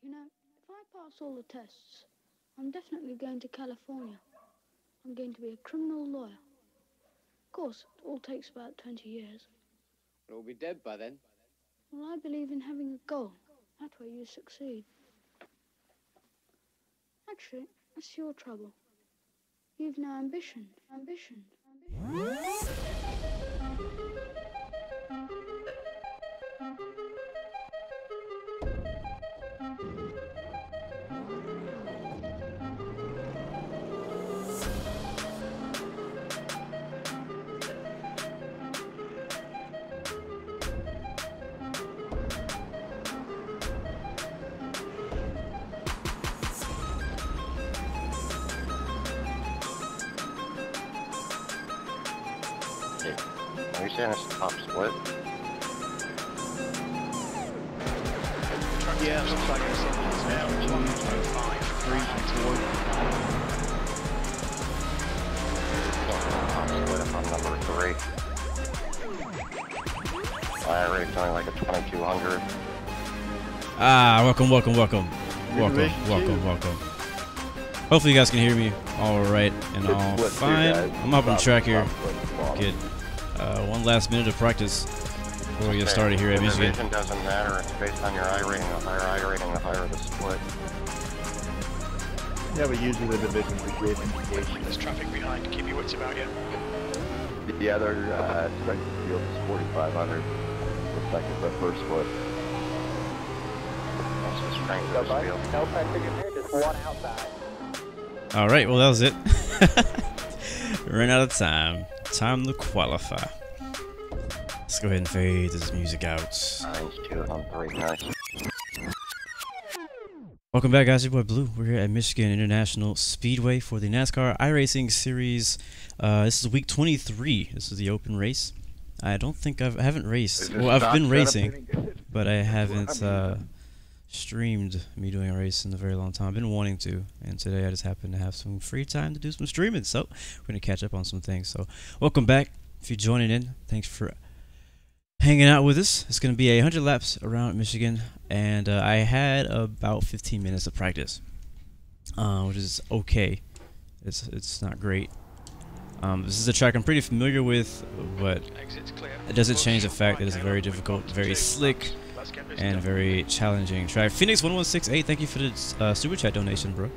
You know, if I pass all the tests, I'm definitely going to California. I'm going to be a criminal lawyer. Of course, it all takes about 20 years. We'll be dead by then. Well, I believe in having a goal. That way you succeed. Actually, that's your trouble. You've no ambition. Ambition. Are you saying it's the top split? Yeah, it looks like it's now 1.5, 3 to 1. Top split if I'm number 3. My rate's only like a 2200. Welcome. Hopefully you guys can hear me all right and all fine. I'm up on track here. Get one last minute of practice before we get started here at Michigan. Division doesn't matter. It's based on your I rating. The higher I rating, the higher the split. Yeah, but usually the divisions are great indication. There's traffic behind. Keep your wits about you. The other expected field is 4,500. Looks like it's the first split. That's the strength of this field. No pressure in there, just one outside. All right, well that was it. Ran out of time. Time to qualify. Let's go ahead and fade this music out. Mine's 2 and I'm 3. Nice. Welcome back, guys. Your boy Blue. We're here at Michigan International Speedway for the NASCAR iRacing Series. This is week 23. This is the open race. I don't think I haven't raced. Well, I've been racing, but I haven't streamed me doing a race in a very long time. I've been wanting to, and today I just happen to have some free time to do some streaming, so we're going to catch up on some things. So welcome back. If you're joining in, thanks for hanging out with us. It's going to be 100 laps around Michigan, and I had about 15 minutes of practice, which is okay. It's not great. This is a track I'm pretty familiar with, but it doesn't change the fact that it's very difficult, very slick, and very challenging track. Phoenix1168, thank you for the super chat donation, bro.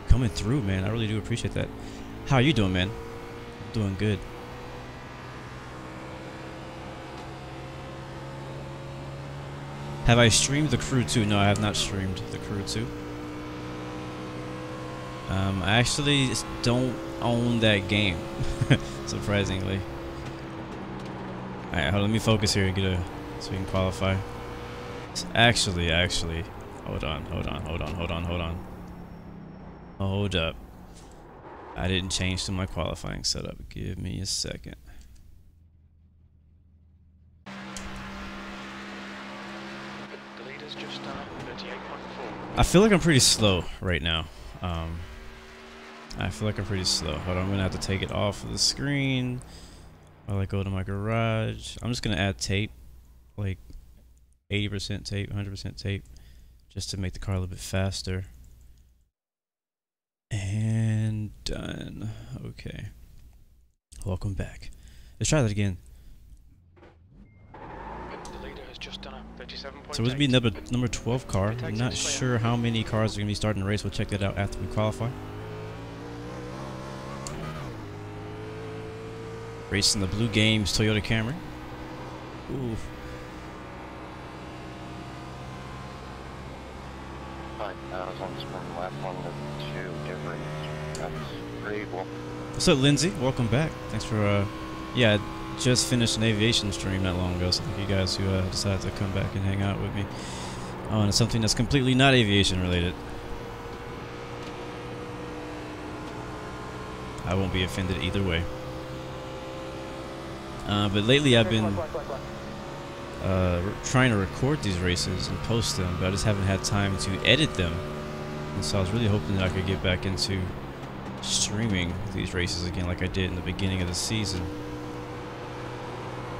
Coming through, man. I really do appreciate that. How are you doing, man? I'm doing good. Have I streamed the Crew 2? No, I have not streamed the Crew 2. I actually don't own that game, surprisingly. Alright, let me focus here and get so we can qualify. It's actually, hold on. Hold up. I didn't change to my qualifying setup. Give me a second. I feel like I'm pretty slow right now. I feel like I'm pretty slow. Hold on, I'm gonna have to take it off of the screen while I go to my garage. I'm just gonna add tape, like 80% tape, 100% tape, just to make the car a little bit faster. And done. Okay. Welcome back. Let's try that again. So this will be number 12 car. I'm not sure how many cars are going to be starting the race. We'll check that out after we qualify. Racing the Blue Games Toyota Camry. Ooh. 5,000 from lap 1 to 2 different. That's pretty cool. What's up, Lindsay? Welcome back. Thanks for, yeah, just finished an aviation stream not long ago, so thank you guys who decided to come back and hang out with me on something that's completely not aviation related. I won't be offended either way. But lately I've been trying to record these races and post them, but I just haven't had time to edit them. And so I was really hoping that I could get back into streaming these races again like I did in the beginning of the season.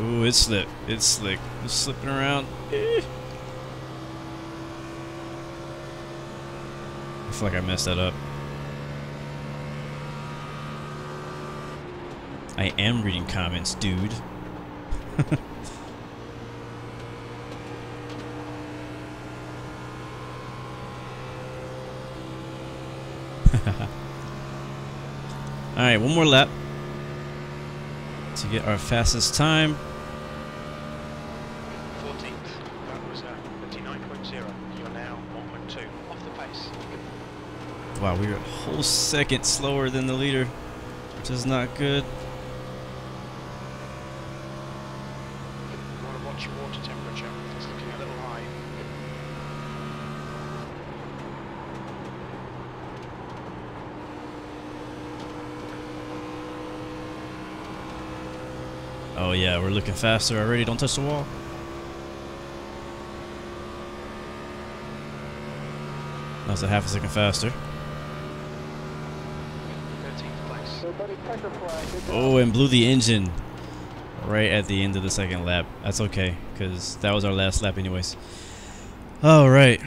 Ooh, it's slick. It's slick. It's slipping around. I feel like I messed that up. I am reading comments, dude. Alright, one more lap to get our fastest time. 14th. That was 59.0. You're now 1.2 off the pace. Wow, we were a whole second slower than the leader, which is not good. You want to watch your water temperature. It's looking a little high. Oh yeah, we're looking faster already. Don't touch the wall. That was a half a second faster. 13th place. Everybody checker flag. Oh, and blew the engine right at the end of the second lap. That's okay, because that was our last lap anyways. Alright.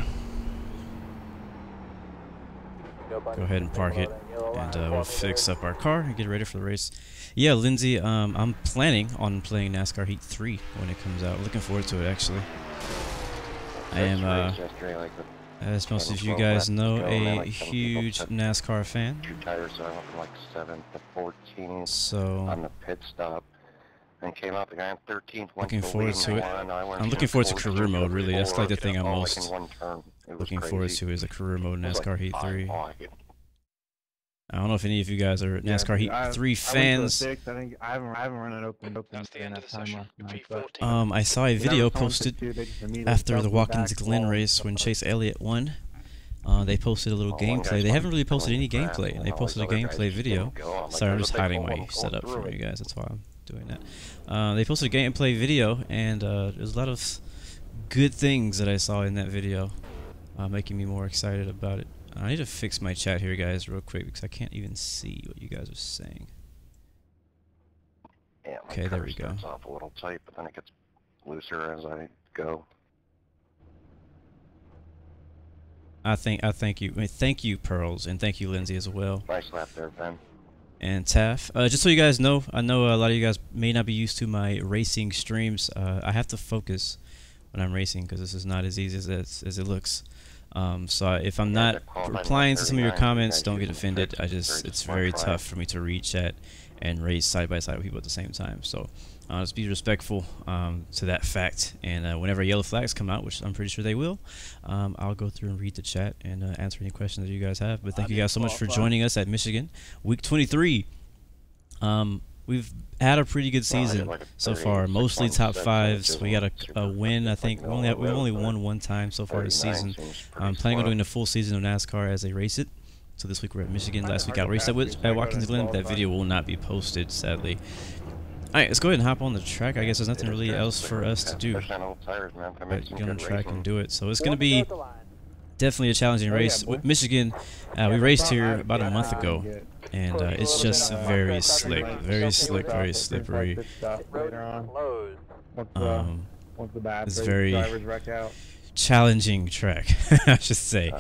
Go ahead and park it, and we'll fix up our car and get ready for the race. Yeah, Lindsay, I'm planning on playing NASCAR Heat 3 when it comes out. Looking forward to it, actually. I am, as most of you guys know, a huge NASCAR fan. 2 tires, so I went from like 7 to 14 So on the pit stop. And came out the guy in 13th. Looking forward to it. I'm looking forward to career mode, really. That's like the thing I'm most looking forward to, is a career mode NASCAR Heat 3. I don't know if any of you guys are NASCAR Heat 3 fans. I haven't run it open That's the end of the session. I saw a video posted after the Watkins Glen race when Chase Elliott won. They posted a little gameplay. They haven't really posted any gameplay. They posted a gameplay video. Sorry, I'm just hiding my setup from you guys. That's why I'm doing that. They posted a gameplay video, and there's a lot of good things that I saw in that video, making me more excited about it. I need to fix my chat here, guys, real quick, because I can't even see what you guys are saying. Yeah, okay, there we go. Starts off a little tight, but then it gets looser as I go. Thank you. I mean, thank you, Pearls, and thank you, Lindsay, as well. Nice lap there, Ben. And Taff. Just so you guys know, I know a lot of you guys may not be used to my racing streams. I have to focus when I'm racing, because this is not as easy as it looks. So if I'm not replying to some of your comments, don't get offended. It's very tough for me to read chat and race side by side with people at the same time. So just be respectful to that fact. And whenever yellow flags come out, which I'm pretty sure they will, I'll go through and read the chat and answer any questions that you guys have. But thank you guys so much for joining us at Michigan, week 23. We've had a pretty good season so far, mostly top 5s. We got a win, I think. We only won one time so far this season. I'm planning on doing the full season of NASCAR as they race it. So this week we're at Michigan. Last week I raced at Watkins Glen. That video will not be posted, sadly. Alright, let's go ahead and hop on the track. I guess there's nothing really else for us to do but get on the track and do it. So it's going to be definitely a challenging race. With Michigan, we raced here about a month ago, and it's just very slick, very slippery. It's very challenging track, I should say.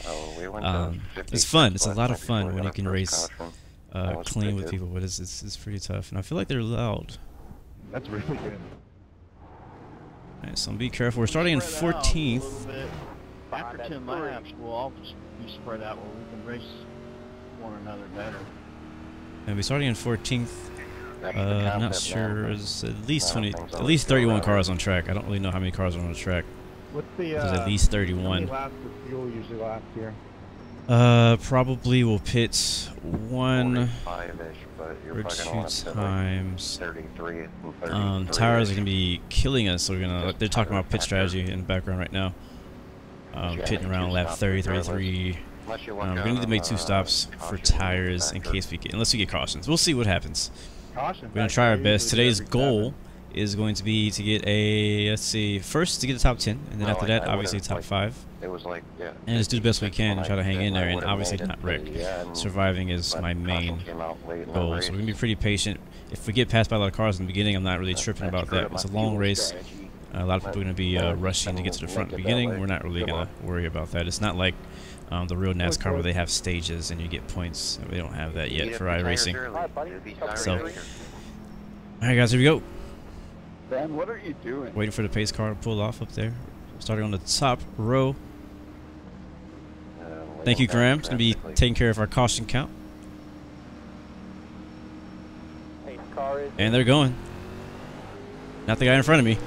It's fun. It's a lot of fun when you can race clean with people, but it's pretty tough. And I feel like they're loud. That's really good. Alright, so be careful. We're starting in 14th. After 10 laps, we'll all just be spread out where we can race one another better. And we're starting in 14th. Not sure. There's at least 31 cars on track. I don't really know how many cars are on the track. What's the, there's at least 31. How many laps does fuel usually last here? Probably we'll pit 1 or 2 times. Tires are gonna be killing us, so they're talking about pit strategy in the background right now. Pitting around lap 30, 33. We're gonna need to make 2 stops for tires in case unless we get cautions. We'll see what happens. We're gonna try our best. Today's goal is going to be to get first to get a top 10, and then after that, obviously top 5. And just do the best we can and try to hang in there, and obviously not wreck. Surviving is my main goal, so we're gonna be pretty patient. If we get passed by a lot of cars in the beginning, I'm not really tripping about that. It's a long race. A lot of people are going to be rushing to get to the front beginning. We're not really going to worry about that. It's not like the real NASCAR where they have stages and you get points. We don't have that yet for iRacing. So, alright guys, here we go. Ben, what are you doing? Waiting for the pace car to pull off up there. Starting on the top row. Thank you, Graeme. It's going to be taking care of our caution count. And they're going. Not the guy in front of me.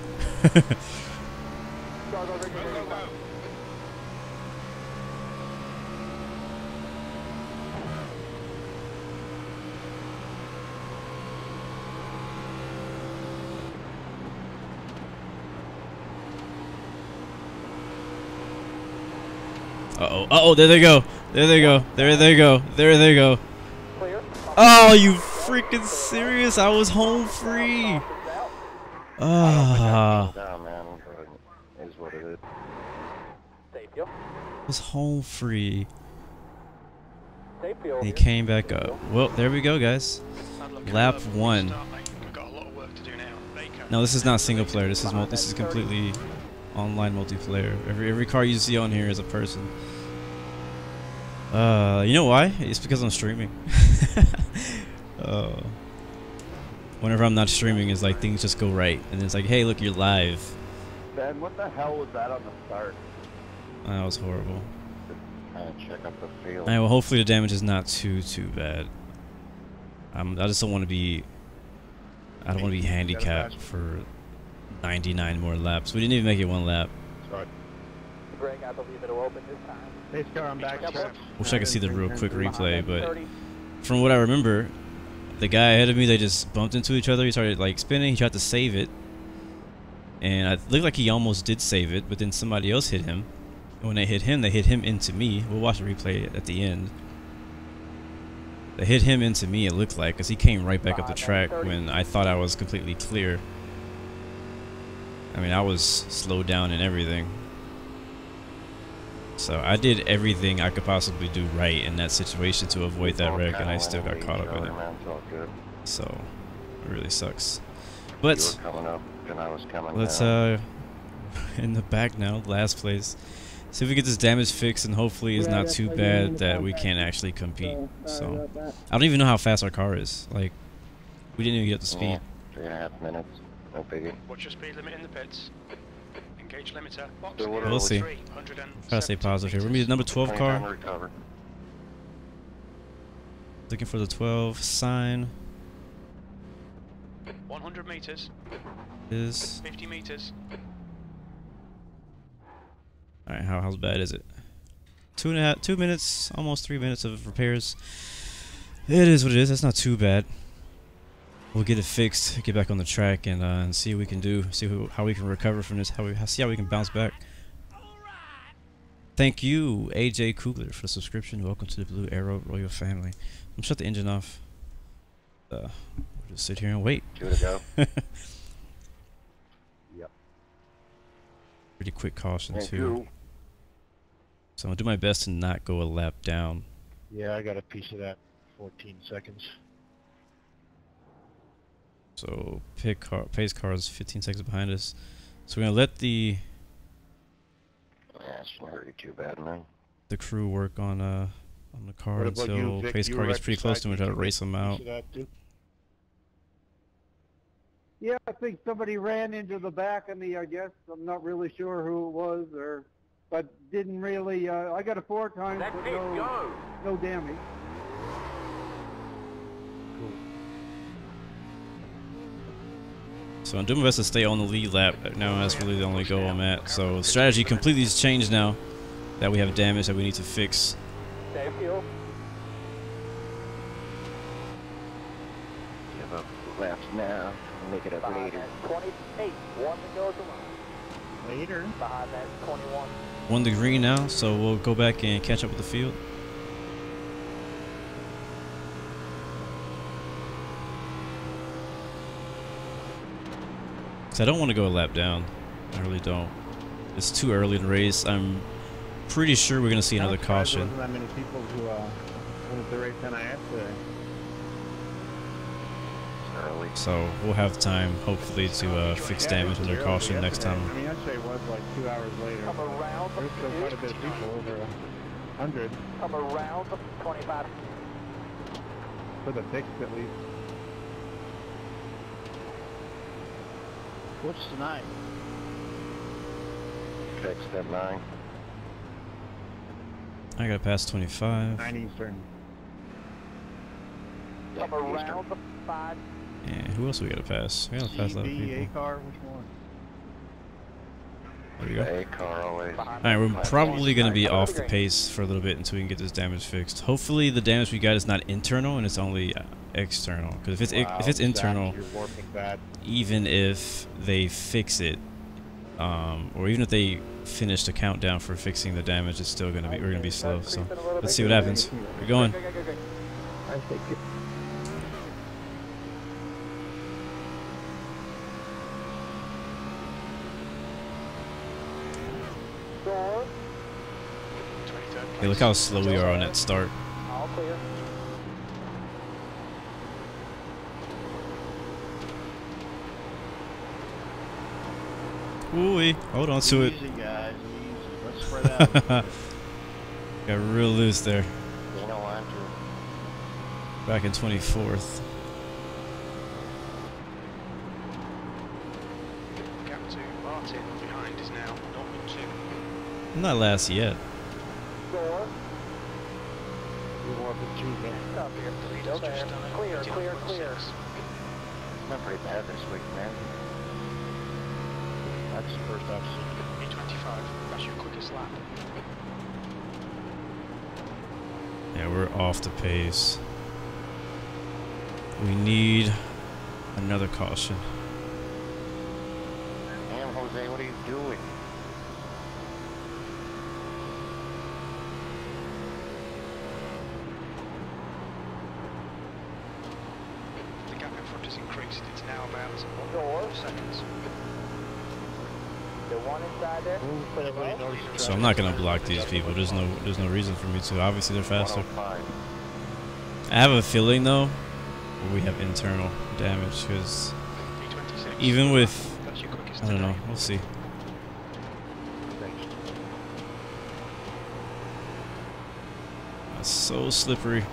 Uh-oh, there they go. There they go. There they go. There they go. Oh, you freaking serious? I was home free. Ah. Was home free. He came back up. Well, there we go, guys. Lap 1. No, this is not single player. This is completely online multiplayer. Every car you see on here is a person. You know why? It's because I'm streaming. Whenever I'm not streaming, it's like things just go right, and it's like, hey, look, you're live. Ben, what the hell was that on the start? That was horrible. Check up the field. Alright, well, hopefully the damage is not too bad. I just don't want to be. I don't want to be handicapped for 99 more laps. We didn't even make it 1 lap. Sorry. Greg, I believe it'll open this time. Pace car, I'm back. Wish I could see the real quick replay, but from what I remember, the guy ahead of me, they just bumped into each other. He started like spinning. He tried to save it, and it looked like he almost did save it, but then somebody else hit him. And when they hit him into me. We'll watch the replay at the end. They hit him into me, it looked like, because he came right back up the track when I thought I was completely clear. I mean, I was slowed down and everything. So I did everything I could possibly do right in that situation to avoid that wreck, and I still got caught up in it. So it really sucks. But let's in the back now, last place. See if we get this damage fixed, and hopefully it's not too bad that we can't actually compete. So I don't even know how fast our car is. Like, we didn't even get the speed. 3.5 minutes. No biggie. What's your speed limit in the pits? Engage limiter. Box. We'll see. Try to stay positive here. We're gonna be the number 12 car. Looking for the 12 sign. 100 meters. Is 50 meters. Alright, how bad is it? 2 minutes, almost 3 minutes of repairs. It is what it is. That's not too bad. We'll get it fixed, get back on the track, and see what we can do. See how we can recover from this. See how we can bounce back. Thank you, AJ Kugler, for the subscription. Welcome to the Blue Arrow Royal family. I'm gonna shut the engine off. We'll just sit here and wait. Give it a go. Yep. Pretty quick caution too. So I'm gonna do my best to not go a lap down. Yeah, I got a piece of that. 14 seconds. So pace car is 15 seconds behind us. So we're gonna let the it's not really too bad, man. The crew work on the car until pace car gets pretty close to him and try to race them out. Yeah, I think somebody ran into the back of me, I guess. I'm not really sure who it was, but didn't really, I got a 4 times, but no damage. So I'm doing my best to stay on the lead lap. Now that's really the only goal I'm at. So strategy completely has changed now that we have damage that we need to fix. Give up laps now. Make it up later. 28, 1 to go to line. Later. Behind that 21. 1 to green now, so we'll go back and catch up with the field. I don't want to go a lap down. I really don't. It's too early in the race. I'm pretty sure we're going to see another caution. There wasn't that many people who went the race than I had today. early. So we'll have time, hopefully, to fix damage under caution next time. I mean, yesterday was like 2 hours later. Come around There's still quite a bit of people, over 100. Come around 25. For the fixed, at least. What's tonight? Fixed at 9. I gotta pass 25. 9 Eastern. Come around 5. And who else we gotta pass? We gotta pass a lot of CB, people. A-car, which one? There we go. The A-car always. Alright, we're probably going to be off the pace for a little bit until we can get this damage fixed. Hopefully the damage we got is not internal and it's only external. Because if it's internal, You're warping bad. even if they fix it, or even if they finish the countdown for fixing the damage, it's still going to be, we're going to be slow. So let's see what happens. We're going. I think it. Hey, look how slow we are on that start. All clear. Ooh-wee, hold on to it. Easy, guys, easy. Let's spread out a little bit. Got real loose there. You know what, Drew? Back in 24th. Gap to Martin behind is now 0.2. I'm not last yet. Door. You're warping 2 then. Stop here. Go there. Clear, clear, clear. It's not pretty bad this week, man. That's the first I've seen. E25, that's your quickest lap. Yeah, we're off the pace. We need another caution. Damn, Jose, what are you doing? The gap in front has increased. It's now about Door. 4 seconds. The one inside there. Move, but everybody knows you're So I'm not gonna block these people. There's no reason for me to. Obviously they're faster. 105. I have a feeling though, we have internal damage because E26. even with, That's your quickest I don't know, today. we'll see. That's so slippery.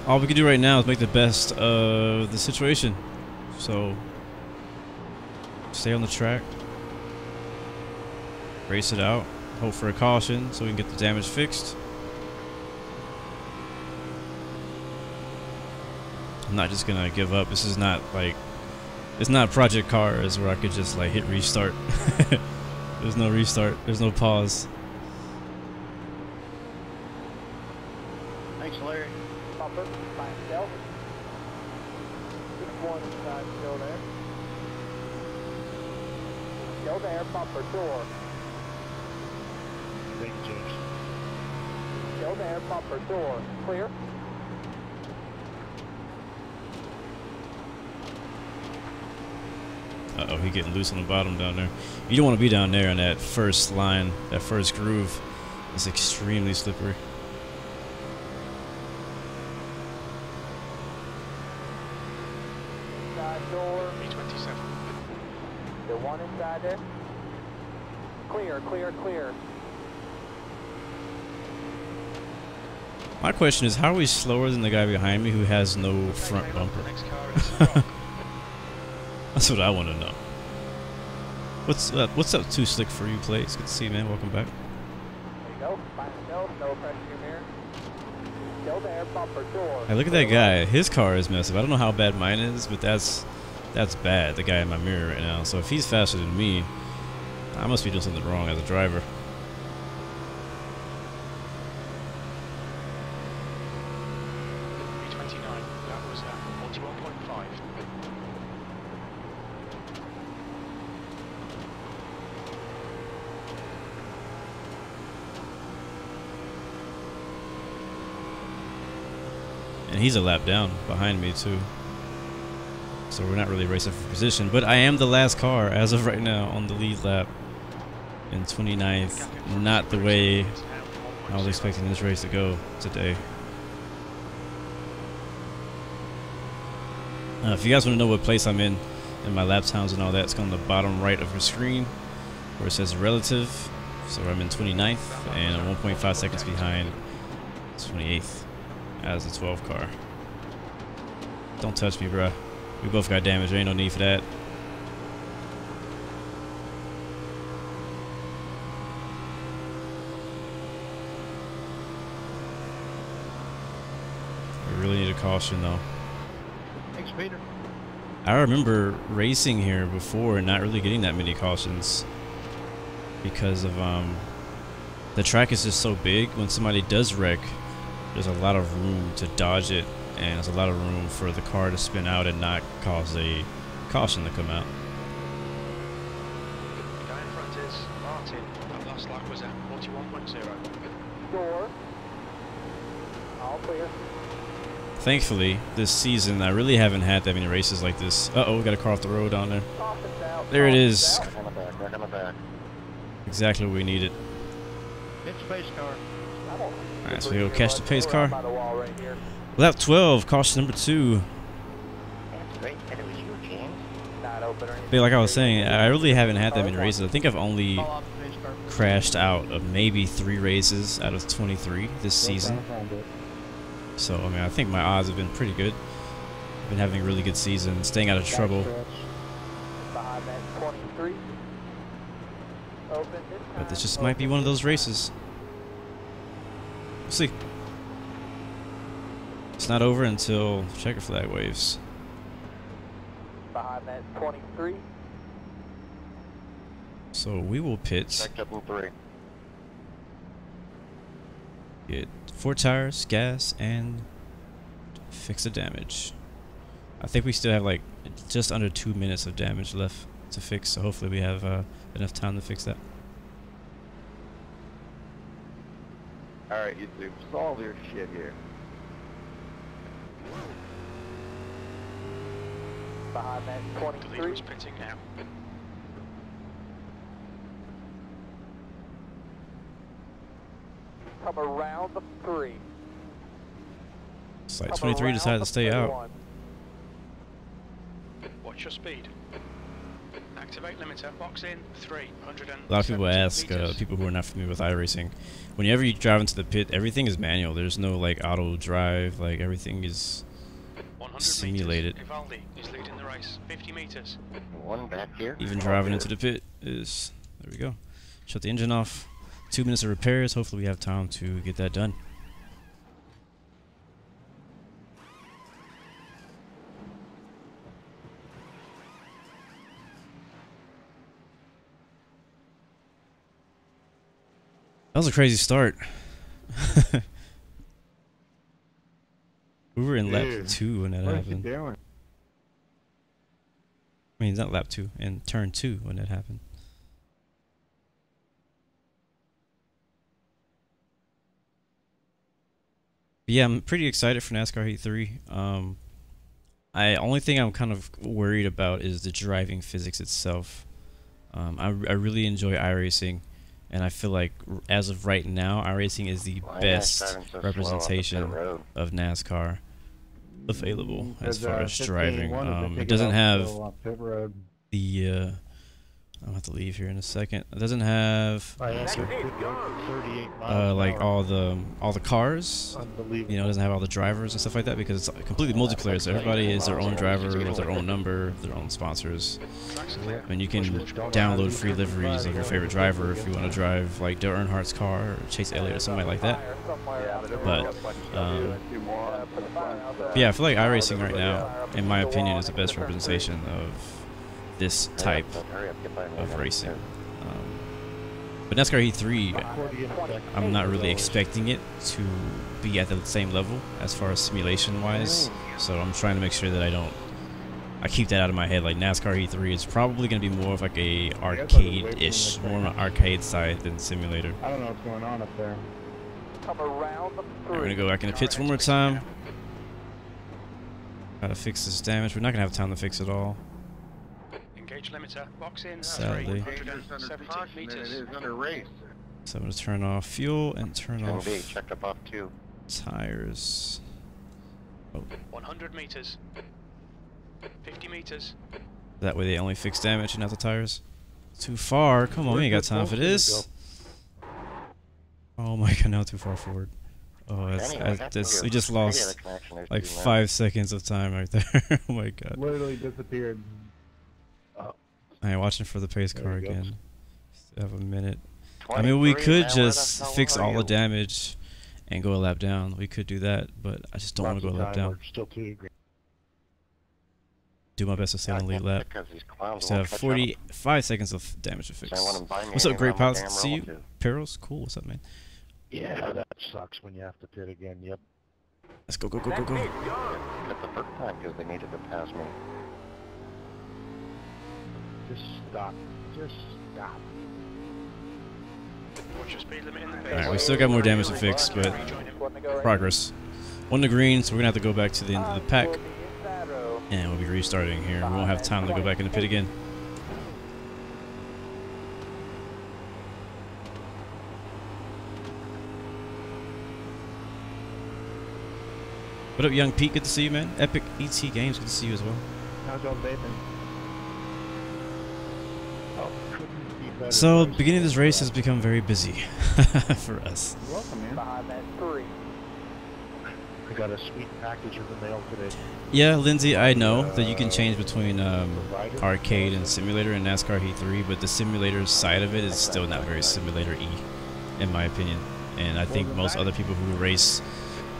All we can do right now is make the best of the situation. So, stay on the track, race it out, hope for a caution so we can get the damage fixed. I'm not just gonna give up. This is not like, it's not Project Cars where I could just like hit restart. There's no restart, there's no pause. Thanks, Larry. Bumper by himself. Just one inside. Go there. Go there. Bumper door. Thank you, James. Go there. Bumper door. Clear. Uh-oh, he getting loose on the bottom down there. You don't want to be down there in that first line, that first groove. It's extremely slippery. Inside door. E27. The one inside there. Clear, clear, clear. My question is, how are we slower than the guy behind me who has no front Okay, bumper? the next car is Rock. That's what I want to know. What's up, Too Slick for you, plays? Good to see you, man. Welcome back. There you go. By himself. No pressure in your mirror. Go there. Bumper door. Hey, look at that guy. His car is massive. I don't know how bad mine is, but that's bad. The guy in my mirror right now. So if he's faster than me, I must be doing something wrong as a driver. E29, that was 41.5. And he's a lap down behind me too. So we're not really racing for position, but I am the last car as of right now on the lead lap. in 29th. Not the way I was expecting this race to go today. If you guys want to know what place I'm in my lap times and all that, it's on the bottom right of your screen where it says relative. So I'm in 29th and I'm 1.5 seconds behind 28th as the 12 car. Don't touch me, bruh. We both got damage. There ain't no need for that. I really need a caution though. Thanks, Peter. I remember racing here before and not really getting that many cautions because of the track is just so big. When somebody does wreck, there's a lot of room to dodge it, and there's a lot of room for the car to spin out and not cause a caution to come out. The guy in front is Martin. That last lap was at 41.0. Door. All clear. Thankfully, this season I really haven't had that many races like this. Uh-oh, we got a car off the road down there. There it is. Back on the back, back on the back. Exactly what we needed. It's pace car. Alright, so we'll catch the pace car. Lap 12, caution number 2. That's great. And it was you, James. But like I was saying, I really haven't had that many races. I think I've only crashed out of maybe 3 races out of 23 this season. So, I mean, I think my odds have been pretty good. I've been having a really good season, staying out of trouble. But this just might be one of those races. We'll see. It's not over until checker flag waves. Behind that 23. So we will pit. Checked up in 3. Get 4 tires, gas, and fix the damage. I think we still have like just under 2 minutes of damage left to fix, so hopefully we have enough time to fix that. Alright, you two, solve your shit here. Behind that The 23. leader is pitting now. Come around the 3. It's like 23 decided to stay out. Watch your speed. Activate limiter. Box in 300. A lot of people ask, people who are not familiar with iRacing, whenever you drive into the pit, everything is manual. There's no like auto drive, like everything is simulated. Ivaldi is leading the race. 50 meters. One back here. Even driving into the pit is, there we go. Shut the engine off. 2 minutes of repairs. Hopefully we have time to get that done. That was a crazy start. We were in lap 2 when that happened. I mean, not lap 2, in turn 2 when that happened. But yeah, I'm pretty excited for NASCAR Heat 3. Only thing I'm kind of worried about is the driving physics itself. I really enjoy iRacing. And I feel like, as of right now, iRacing is the best representation of NASCAR available as far as driving. It doesn't have the... I'll have to leave here in a second. It doesn't have like all the cars. You know, it doesn't have all the drivers and stuff like that because it's completely multiplayer. So everybody is their own driver with their own number, their own sponsors. I mean, you can download free liveries of your favorite driver if you want to drive like Dale Earnhardt's car or Chase Elliott or something like that. But yeah, I feel like iRacing right now, in my opinion, is the best representation of this type of racing. But NASCAR Heat 3, I'm not really expecting it to be at the same level as far as simulation wise, so I'm trying to make sure that I keep that out of my head. Like NASCAR Heat 3 is probably going to be more of like a arcade-ish, more on an arcade side than simulator. I don't know what's going on up there. We're going to go back in the pits one more time. Try to fix this damage. We're not going to have time to fix it all. Engage limiter. Box in. Sadly. 370 meters. under race. So I'm going to turn off fuel and turn off B, check the buff 2. tires. Oh. 100 meters. 50 meters. That way they only fix damage and not the tires. Too far. Come on, we ain't got time for this. Oh my god, now too far forward. Oh, we just lost like 5 seconds of time right there. Oh my god. Literally disappeared. I am watching for the pace car again. Still have a minute. I mean, we could just fix all the damage and go a lap down. We could do that, but I just don't want to go a lap down. Still 2 degrees. Do my best to stay on the lead lap. Still have 45 seconds of damage to fix. What's up, great pilots? Good to see you. Perils, cool. What's up, man? Yeah, that sucks when you have to pit again. Yep. Let's go, go, go, go, go. That's the first time because they needed to pass me. Just stop. Just stop. Watch your speed limit in the pace. Alright, we still got more damage to fix, but progress. 1 to green, so we're going to have to go back to the end of the pack. And we'll be restarting here. We won't have time to go back in the pit again. What up, Young Pete? Good to see you, man. Epic ET Games, good to see you as well. How's y'all vaping? So, the beginning of this race has become very busy for us. Welcome, man. I got a sweet package in the mail today. Yeah, Lindsay, I know that you can change between arcade and simulator in NASCAR Heat 3, but the simulator side of it is still not very simulator-y, in my opinion. And I think most other people who race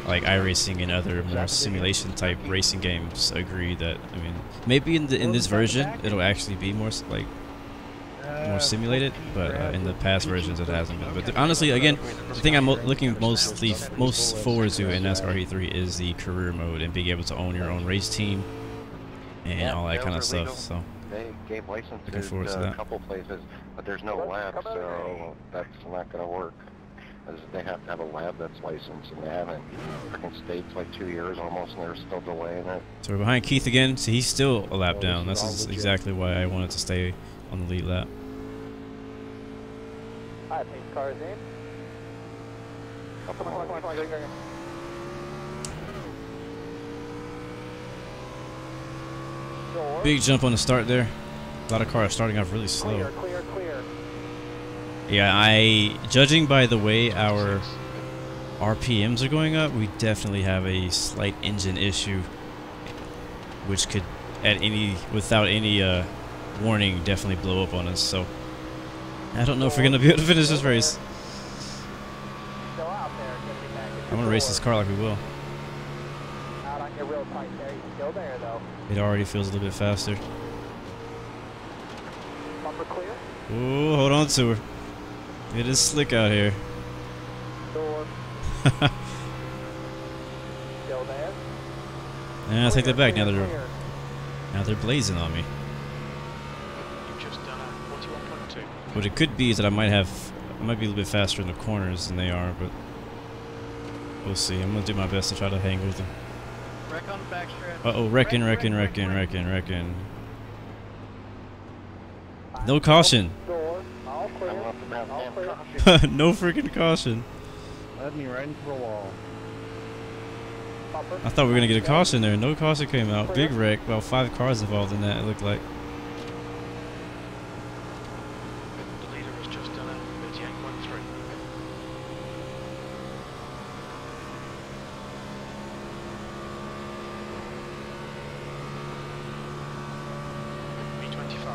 like iRacing and other more simulation type racing games agree that, I mean, maybe in this version it'll actually be more like more simulated, but in the past versions it hasn't been. But honestly, again, the thing I'm looking most forward to in NASCAR Heat 3 is the career mode and being able to own your own race team and all that kind of stuff. So they gave licenses looking forward to that. A couple places, but there's no lab, so that's not going to work. They have to have a lab that's licensed, and they haven't. Freaking state's like 2 years almost, and they're still delaying it. So we're behind Keith again. See, he's still a lap down. That's exactly why I wanted to stay on the lead lap. Alright, pace cars in. Come on. Big jump on the start there. A lot of cars starting off really slow. Clear. Yeah, judging by the way our RPMs are going up, we definitely have a slight engine issue, which could, without any warning, definitely blow up on us. So I don't know if we're gonna be able to finish this race. I want to race this car like we will. Out on your real tight there. You're still there though. It already feels a little bit faster. Bumper clear. Ooh, hold on to her. It is slick out here. Door. Still there. Yeah, I'll take that back. Now they're blazing on me. You've just done a 41.2. What it could be is that I might be a little bit faster in the corners than they are, but we'll see. I'm gonna do my best to try to hang with them. Wreck on the backstretch. Uh oh, wrecking. No caution. Door. All clear. No freaking caution. Led me right into the wall. I thought we were gonna get a caution there. No caution came out. Big wreck. Well, 5 cars involved in that, it looked like. The leader has just done a 38.3. B25.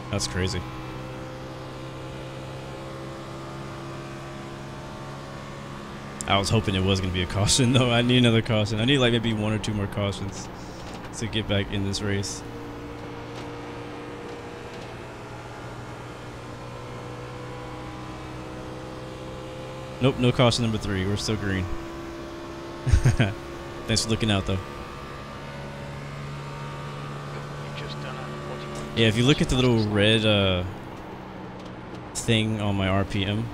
That's crazy. I was hoping it was going to be a caution, though. I need another caution. I need like maybe 1 or 2 more cautions to get back in this race. Nope, no caution number 3. We're still green. Thanks for looking out, though. Yeah, if you look at the little red thing on my RPM,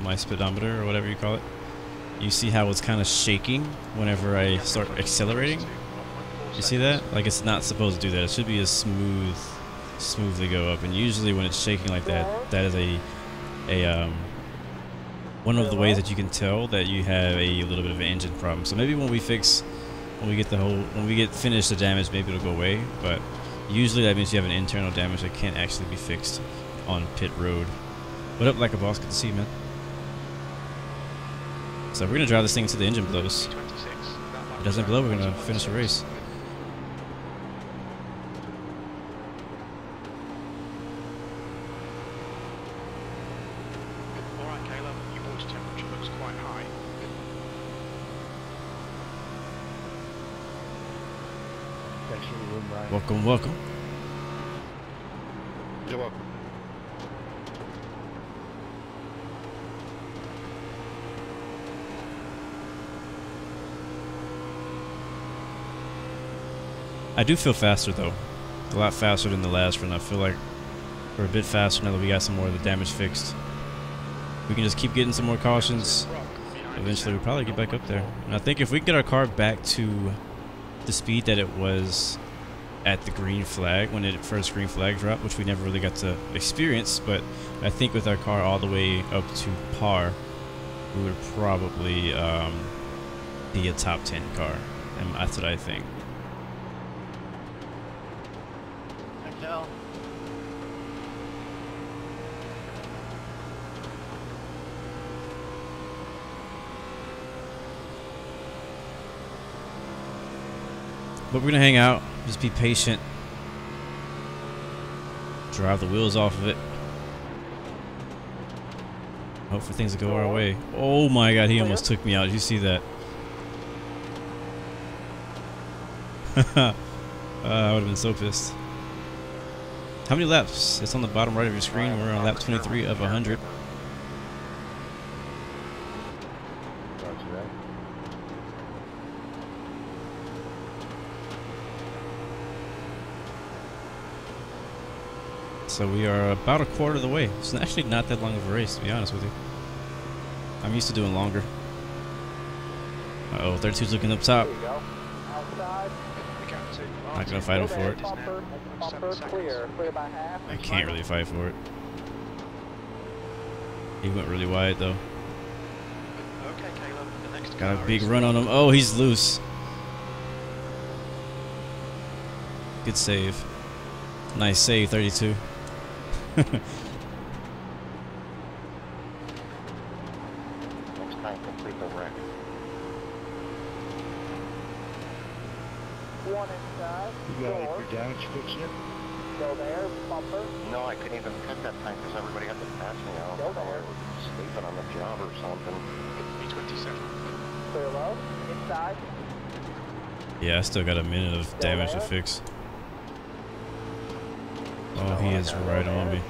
my speedometer or whatever you call it. You see how it's kind of shaking whenever I start accelerating? You see that? Like it's not supposed to do that. It should be a smoothly go up. And usually when it's shaking like that, that is one of the ways that you can tell that you have a little bit of an engine problem. So maybe when we finished the damage, maybe it'll go away. But usually that means you have an internal damage that can't actually be fixed on pit road. What up, like a boss? Good to see you, man. So we're gonna drive this thing until the engine blows. If it doesn't blow, we're gonna finish the race. Alright, Caleb, your water temperature looks quite high. Thanks for the room, Ryan. Welcome, welcome. You're welcome. I do feel faster though, a lot faster than the last run. I feel like we're a bit faster now that we got some more of the damage fixed. We can just keep getting some more cautions. Eventually we'll probably get back up there. And I think if we get our car back to the speed that it was at the green flag, when it first green flag dropped, which we never really got to experience, but I think with our car all the way up to par, we would probably be a top 10 car. And that's what I think. But we're gonna hang out, just be patient, drive the wheels off of it, hope for things to go our way. Oh my god, he almost took me out. Did you see that? I would have been so pissed. How many laps? It's on the bottom right of your screen. We're on lap 23 of 100. So we are about a quarter of the way. It's actually not that long of a race, to be honest with you. I'm used to doing longer. Uh-oh, 32's looking up top. Not gonna fight him for it. I can't really fight for it. He went really wide though. Got a big run on him. Oh, he's loose. Good save. Nice save, 32. Next time, complete the wreck. One inside. You got any damage fixed yet? Go there, bumper. No, I couldn't even cut that time because everybody had to pass me out. Go I there. was sleeping on the job or something. B27. Clear low. Inside. Yeah, I still got a minute of damage to fix. Oh, he is right on me.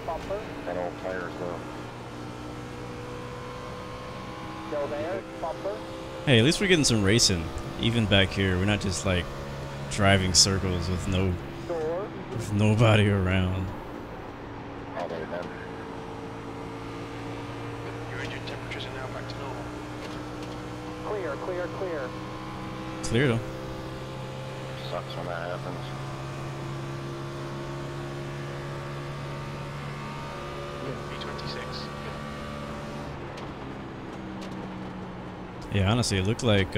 Got old tires though. Go there, bumper. Hey, at least we're getting some racing. Even back here, we're not just like driving circles with nobody around. Oh, there then. Your engine temperatures are now back to normal. Clear, clear, clear. Clear though. Sucks when that happens. B26. Yeah, honestly, it looked like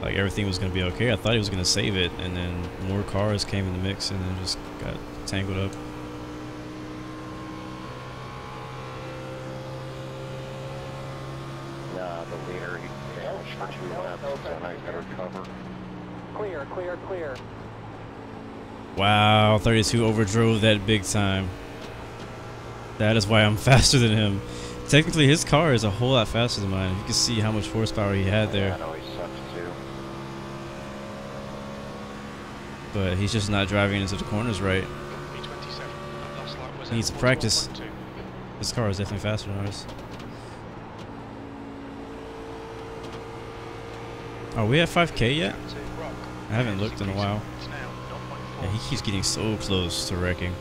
everything was gonna be okay. I thought he was gonna save it, and then more cars came in the mix, and then just got tangled up. Nah, the leader, he damaged for 2 laps, so now he's got to recover. Clear, clear, clear. Wow, 32 overdrove that big time. That is why I'm faster than him. Technically, his car is a whole lot faster than mine. You can see how much horsepower he had there. Yeah, I know he sucks too. But he's just not driving into the corners right. He needs to practice. His car is definitely faster than ours. Are we at 5K yet? I haven't looked in a while. Yeah, he keeps getting so close to wrecking.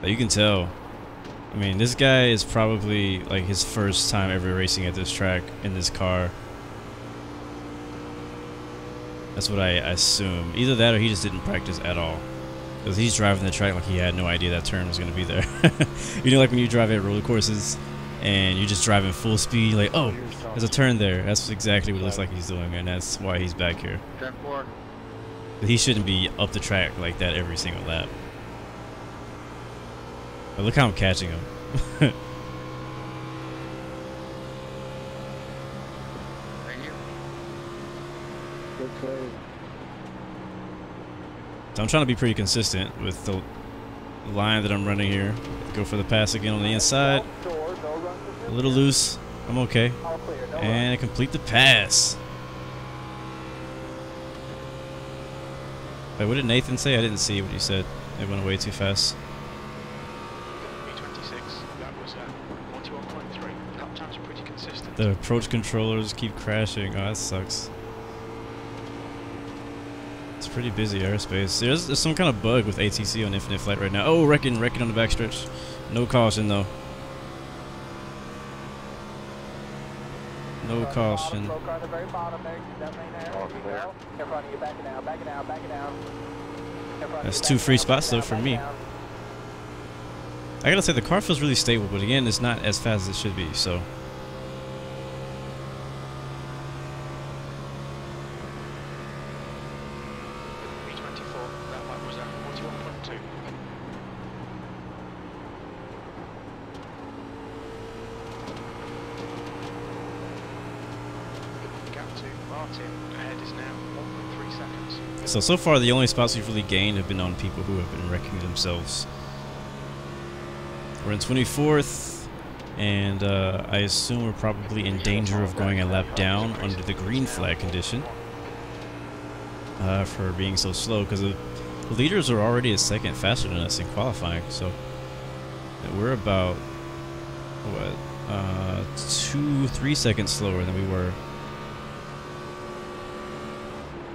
Like, you can tell. I mean, this guy is probably like his first time ever racing at this track in this car. That's what I assume. Either that or he just didn't practice at all. Because he's driving the track like he had no idea that turn was going to be there. You know, like when you drive at roller courses and you're just driving full speed, like, oh, there's a turn there. That's exactly what it looks like he's doing, and that's why he's back here. But he shouldn't be up the track like that every single lap. But look how I'm catching him. So I'm trying to be pretty consistent with the line that I'm running here. Go for the pass again on the inside. A little loose. I'm okay. And complete the pass. Wait, what did Nathan say? I didn't see what he said. It went away too fast. The approach controllers keep crashing. Oh, that sucks. It's pretty busy airspace. There's some kind of bug with ATC on Infinite Flight right now. Oh, wrecking on the backstretch. No caution though. No caution. That's 2 free spots though for me. I gotta say the car feels really stable, but again, it's not as fast as it should be. So. So far the only spots we've really gained have been on people who have been wrecking themselves. We're in 24th, and I assume we're probably in danger of going a lap down under the green flag condition for being so slow, because the leaders are already a second faster than us in qualifying. So we're about, what, 2-3 seconds slower than we were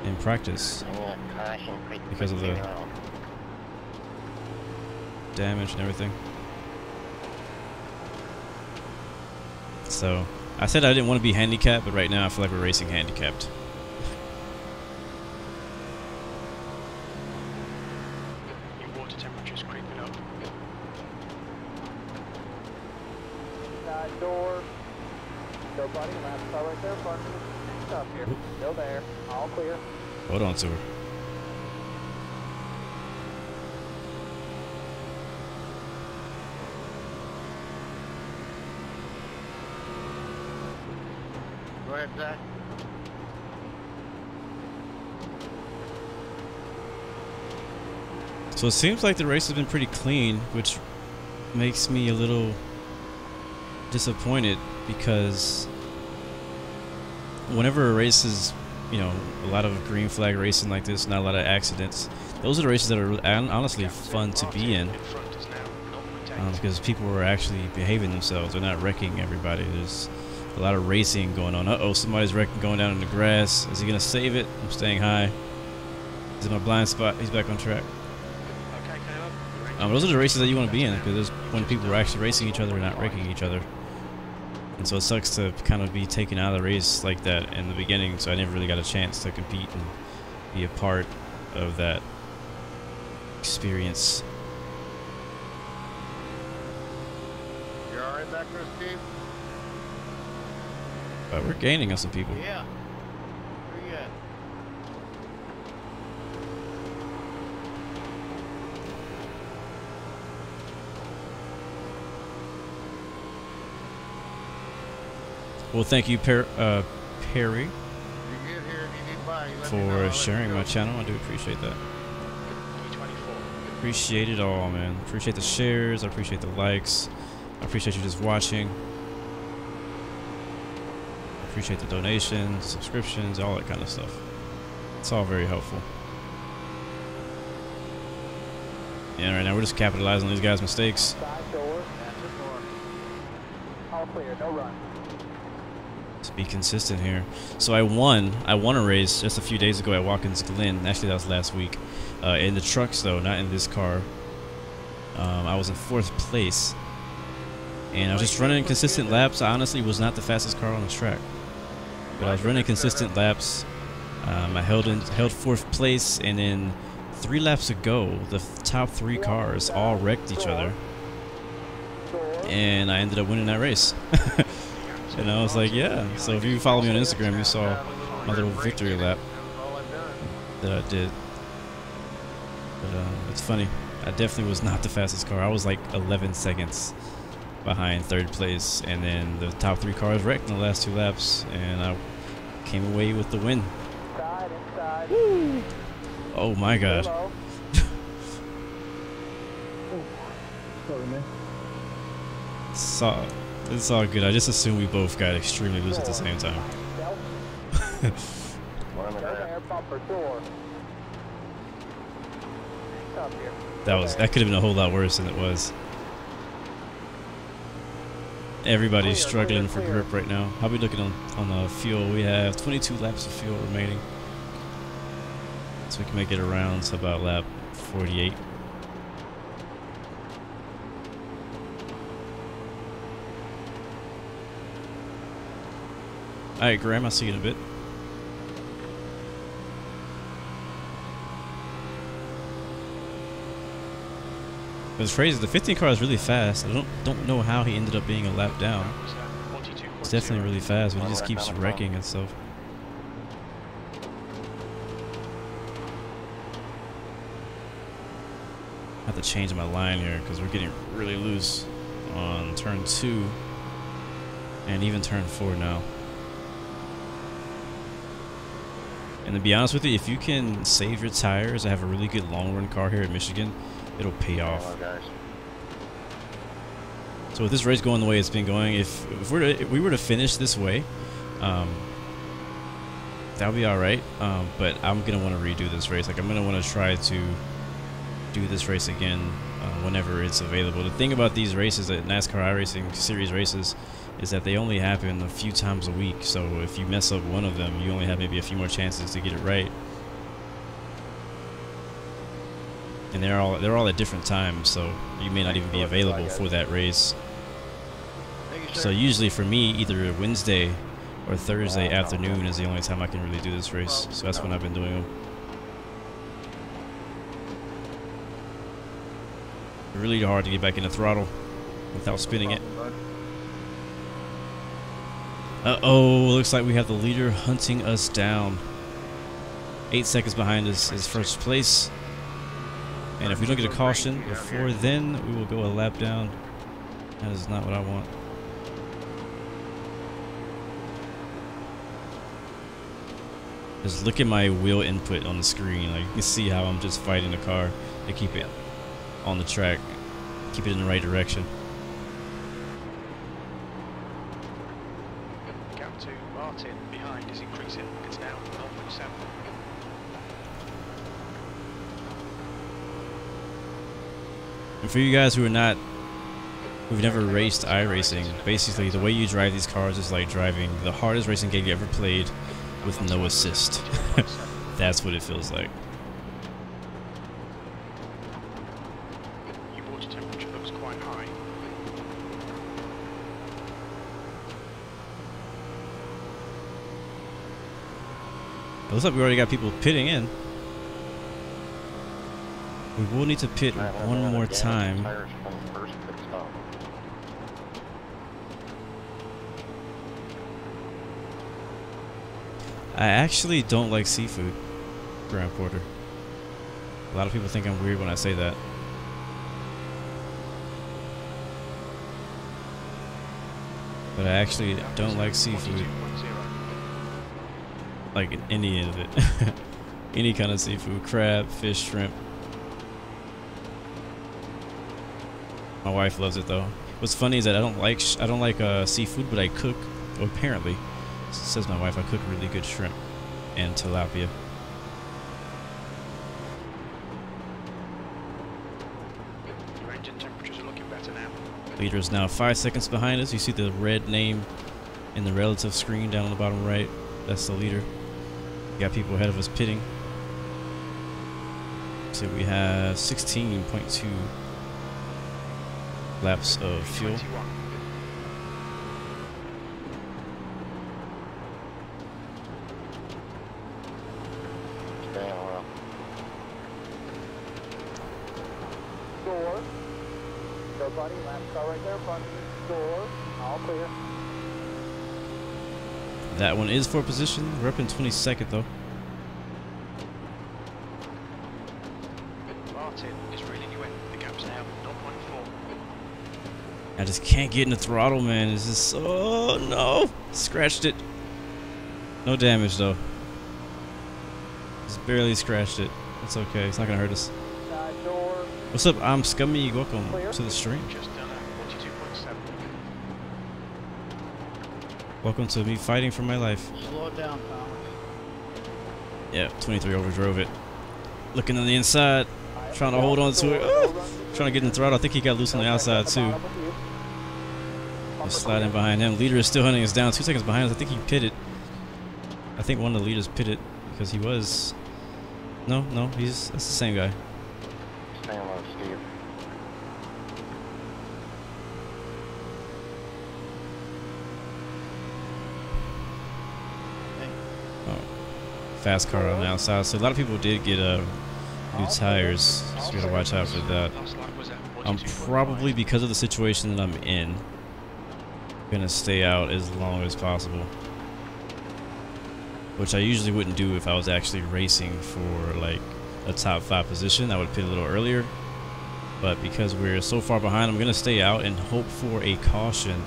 in practice because of the damage and everything. So I said I didn't want to be handicapped, but right now I feel like we're racing handicapped. Your water temperature's creeping up. Side door. Go, buddy. Last car right there. Front stuff here. Still there. All clear. Hold on to her. Go ahead, Zach. So it seems like the race has been pretty clean, which makes me a little disappointed, because whenever a race is, you know, a lot of green flag racing like this, not a lot of accidents, those are the races that are honestly fun to be in, because people are actually behaving themselves. They're not wrecking everybody. There's a lot of racing going on. Uh-oh, somebody's wrecking, going down in the grass. Is he going to save it? I'm staying high. He's in my blind spot. He's back on track. Those are the races that you want to be in, because there's when people are actually racing each other and not wrecking each other. And so it sucks to kind of be taken out of the race like that in the beginning, so I never really got a chance to compete and be a part of that experience. You alright back there, Steve? But we're gaining on some people. Yeah. Where you at? Well, thank you, Perry, for sharing my channel. I do appreciate that. Appreciate it all, man. Appreciate the shares. I appreciate the likes. I appreciate you just watching. I appreciate the donations, subscriptions, all that kind of stuff. It's all very helpful. Yeah, right now we're just capitalizing on these guys' mistakes. All clear, no run. To be consistent here. So I won a race just a few days ago at Watkins Glen. Actually, that was last week. In the trucks, though, not in this car. I was in 4th place, and I was just running consistent laps. I honestly was not the fastest car on the track, but I was running consistent laps. I held 4th place, and then 3 laps ago, the top 3 cars all wrecked each other, and I ended up winning that race. And I was like, yeah. So if you follow me on Instagram, you saw my little victory lap that I did. But it's funny. I definitely was not the fastest car. I was like 11 seconds behind 3rd place, and then the top 3 cars wrecked in the last 2 laps, and I came away with the win. Woo! Oh my God. Sorry, man. It's all good. I just assumed we both got extremely loose at the same time. That could have been a whole lot worse than it was. Everybody's struggling for grip right now. How are we looking on the fuel? We have 22 laps of fuel remaining, so we can make it around to about lap 48. Alright, Graeme, I'll see you in a bit. It's crazy. The 15 car is really fast. I don't know how he ended up being a lap down. It's definitely really fast, but he just keeps wrecking and stuff. I have to change my line here because we're getting really loose on turn 2 and even turn 4 now. And to be honest with you, if you can save your tires, I have a really good long run car here in Michigan, it'll pay off. So with this race going the way it's been going, if we were to finish this way, that'll be all right. But I'm gonna want to redo this race. Like, I'm gonna want to try to do this race again whenever it's available. The thing about these races, at NASCAR iRacing series races, is that they only happen a few times a week. So if you mess up one of them, you only have maybe a few more chances to get it right. And they're all at different times, so you may not even be available for that race. So usually for me, either Wednesday or Thursday afternoon is the only time I can really do this race. So that's when I've been doing them. Really hard to get back in the throttle without spinning it. Uh-oh, looks like we have the leader hunting us down. 8 seconds behind us is 1st place. And if we don't get a caution before then, we will go a lap down. That is not what I want. Just look at my wheel input on the screen. Like, you can see how I'm just fighting the car to keep it on the track, keep it in the right direction. Gap to Martin behind is increasing. It's now 0.7. And for you guys who've never raced iRacing, basically the way you drive these cars is like driving the hardest racing game you ever played with no assist. That's what it feels like. Your water temperature looks quite high. It looks like we already got people pitting in. We will need to pit one more time. I actually don't like seafood, Graeme Porter. A lot of people think I'm weird when I say that. But I actually don't like seafood. Like any of it. Any kind of seafood. Crab, fish, shrimp. My wife loves it though. What's funny is that I don't like seafood, but I cook. Well, apparently, says my wife, I cook really good shrimp and tilapia. Your engine temperatures are looking better now. Leader is now 5 seconds behind us. You see the red name in the relative screen down on the bottom right. That's the leader. We got people ahead of us pitting. So we have 16.2 laps of fuel. 21. Staying well. Door. Go, buddy. Last car right there in front of you. Door. All clear. That one is for position. We're up in 22nd though. Martin is reeling you in. The gap's now 0.4. I just can't get in the throttle, man. It's just, oh no, scratched it. No damage though. Just barely scratched it. It's okay. It's not gonna hurt us. Side door. What's up? I'm Scummy. Welcome to the stream. Just done at 42.7. Welcome to me fighting for my life. Slow it down, Thomas. Yeah, 23 overdrove it. Looking on the inside, trying to hold on to it. Ah! Trying to get in the throttle. I think he got loose on the outside too. Just sliding behind him. Leader is still hunting us down. 2 seconds behind us. I think he pitted. I think one of the leaders pitted because he was. No, that's the same guy. Staying low, Steve. Fast car on the outside. So a lot of people did get new tires. So you gotta watch out for that. I'm probably, because of the situation that I'm in, gonna stay out as long as possible. Which I usually wouldn't do if I was actually racing for like a top 5 position. I would pit a little earlier. But because we're so far behind, I'm gonna stay out and hope for a caution.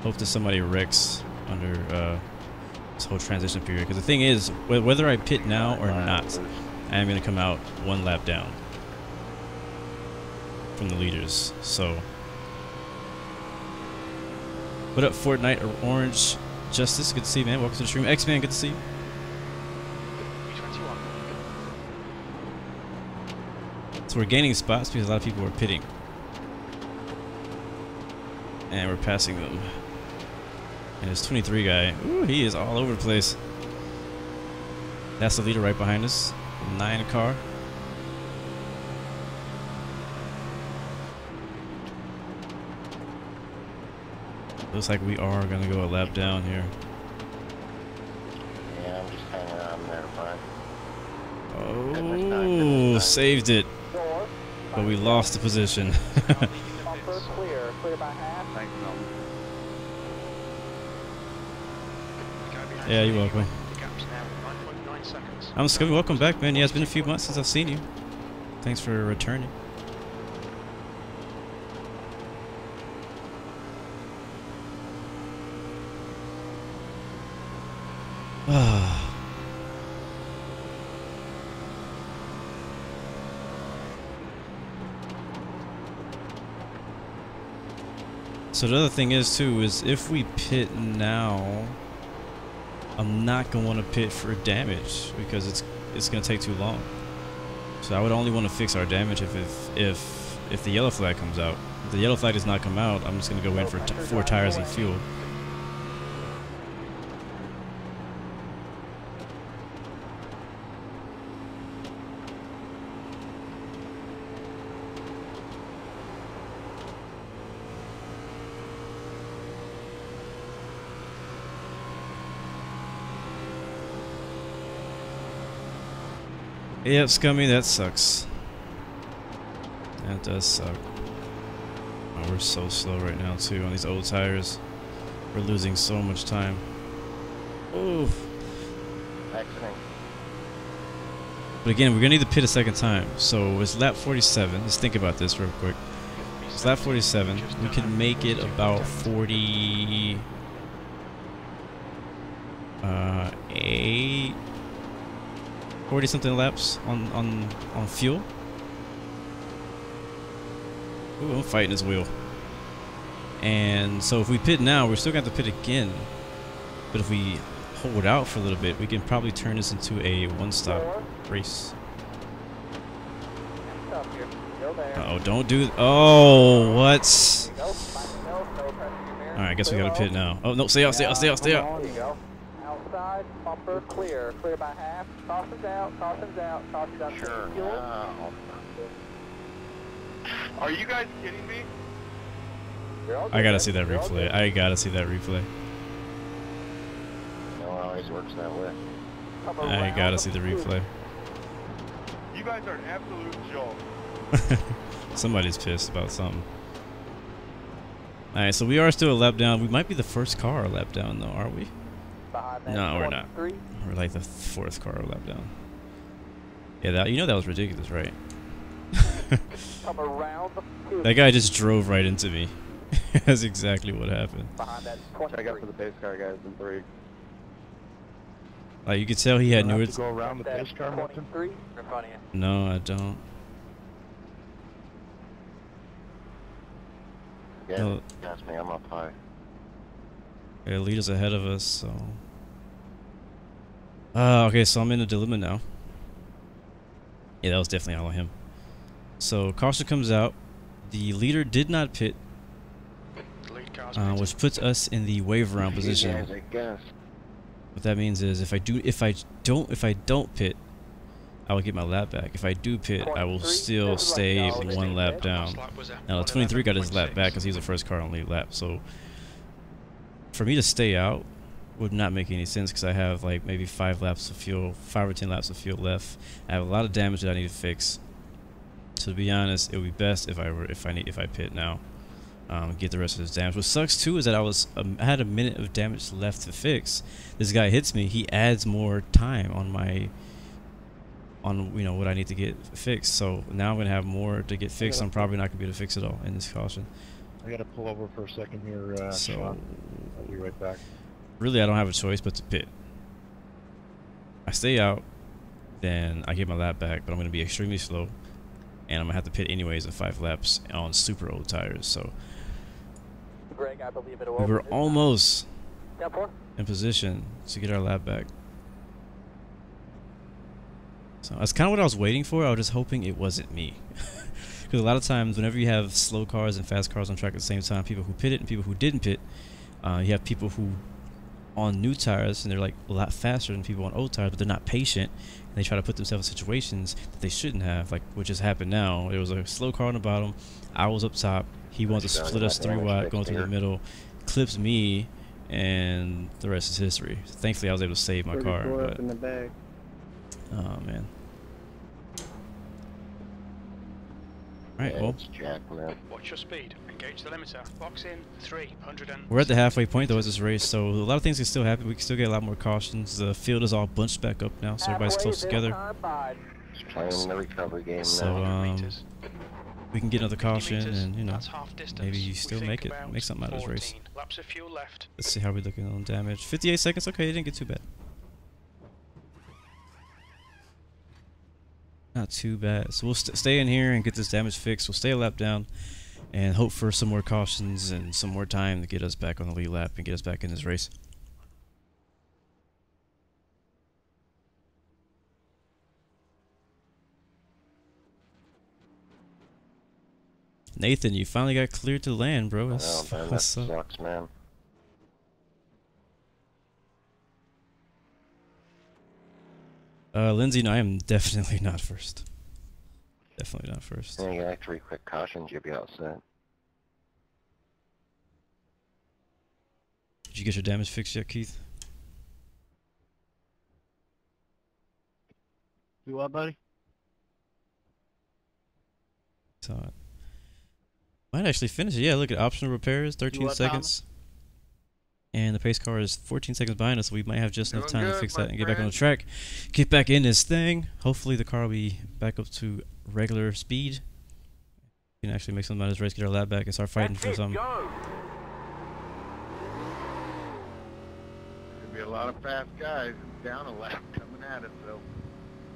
Hope that somebody wrecks under this whole transition period. Because the thing is, whether I pit now or not, I am gonna come out 1 lap down from the leaders. So, what up, Fortnite or Orange Justice? Good to see you, man. Welcome to the stream. X-Man, good to see you. So we're gaining spots because a lot of people are pitting. And we're passing them. And this 23 guy, ooh, he is all over the place. That's the leader right behind us. 9 car. Looks like we are going to go a lap down here. Yeah, I'm just hanging around there, fine. Oh, saved it. But we lost the position. Bumper clear. Clear by half. Thanks, Milton. Yeah, you're welcome. The gap's now 9.9 seconds. I'm Scummy. Welcome back, man. Yeah, it's been a few months since I've seen you. Thanks for returning. So the other thing is too, is if we pit now, I'm not gonna want to pit for damage because it's gonna take too long. So I would only want to fix our damage if the yellow flag comes out. If the yellow flag does not come out, I'm just gonna go in for 4 tires and fuel. Yep, Scummy, that sucks. That does suck. Oh, we're so slow right now too on these old tires. We're losing so much time. Oof. Accident. But again, we're gonna need to pit a second time. So it's lap 47. Let's think about this real quick. It's lap 47. We can make it about 48. 40 something laps on fuel. Ooh, I'm fighting his wheel. And so if we pit now, we're still going to have to pit again. But if we hold out for a little bit, we can probably turn this into a 1-stop race. Uh-oh, don't do... Oh, what? Alright, I guess we got to pit now. Oh, no, stay out, stay out, stay out, stay out. Outside, bumper clear. Clear by half. Caution's out, caution's out, caution's out. Sure. Fuel. Wow. Are you guys kidding me? I gotta see that replay. I gotta see that replay. No, it always works that way. I gotta see the replay. You guys are an absolute joke. Somebody's pissed about something. Alright, so we are still a lap down. We might be the first car a lap down, though, aren't we? No, we're not. We're like the fourth car a lap down. Yeah, that, you know that was ridiculous, right? That guy just drove right into me. That's exactly what happened. Check out for the pace car guys in 3. Like, you could tell he had You newer... have to go around the pace car, Milton? No, I don't. Yeah, No. that's me. I'm up high. Yeah, lead is ahead of us, so... okay, so I'm in a dilemma now. Yeah, that was definitely all on him. So, caution comes out. The leader did not pit, which puts us in the wave round position. Guys, I guess. What that means is, if I don't pit, I will get my lap back. If I do pit, I will still stay one lap down. Now, the 23 got his lap back because he's the first car on lead lap. So, for me to stay out would not make any sense because I have like maybe 5 laps of fuel, 5 or 10 laps of fuel left. I have a lot of damage that I need to fix. So to be honest, it would be best if I pit now, get the rest of this damage. What sucks too is that I had a minute of damage left to fix. This guy hits me. He adds more time on you know what I need to get fixed. So now I'm gonna have more to get fixed. I'm probably not gonna be able to fix it all in this caution. I gotta pull over for a second here, so Sean. I'll be right back. Really, I don't have a choice but to pit. I stay out, then I get my lap back, but I'm gonna be extremely slow. And I'm going to have to pit anyways in 5 laps on super old tires. So Greg, I believe we were almost in position to get our lap back. So that's kind of what I was waiting for. I was just hoping it wasn't me. Because a lot of times whenever you have slow cars and fast cars on track at the same time, people who pitted and people who didn't pit, you have people who on new tires and they're like a lot faster than people on old tires, but they're not patient. And they try to put themselves in situations that they shouldn't have, like what just happened now. There was a slow car on the bottom. I was up top. He wanted to split us 3 wide, going through the middle, clips me, and the rest is history. Thankfully, I was able to save my car. But, in the bag. oh man. All right, well. Watch your speed. Engage the limiter. Box in 300 and... We're at the halfway point though as this race, so a lot of things can still happen. We can still get a lot more cautions. The field is all bunched back up now, so everybody's close together. Just playing the recovery game so, now. We can get another caution, and you know, maybe you still make something out of this race. Laps of fuel left. Let's see how we're looking on damage. 58 seconds. Okay, it didn't get too bad. Not too bad. So we'll stay in here and get this damage fixed. We'll stay a lap down and hope for some more cautions and some more time to get us back on the lead lap and get us back in this race. Nathan, you finally got cleared to land, bro. Oh, man, that sucks, man. Lindsay, no, I am definitely not first. Definitely not first. Yeah, you got like 3 quick cautions, you'll be all set. Did you get your damage fixed yet, Keith? Do what, buddy? Saw it. Might actually finish it. Yeah, look at optional repairs, 13 seconds. And the pace car is 14 seconds behind us, so we might have just enough time to fix that and get back on the track. Get back in this thing. Hopefully the car will be back up to regular speed. We can actually make something out of this race, get our lap back, and start fighting for something. There'll be a lot of fast guys down a lap coming at it, so.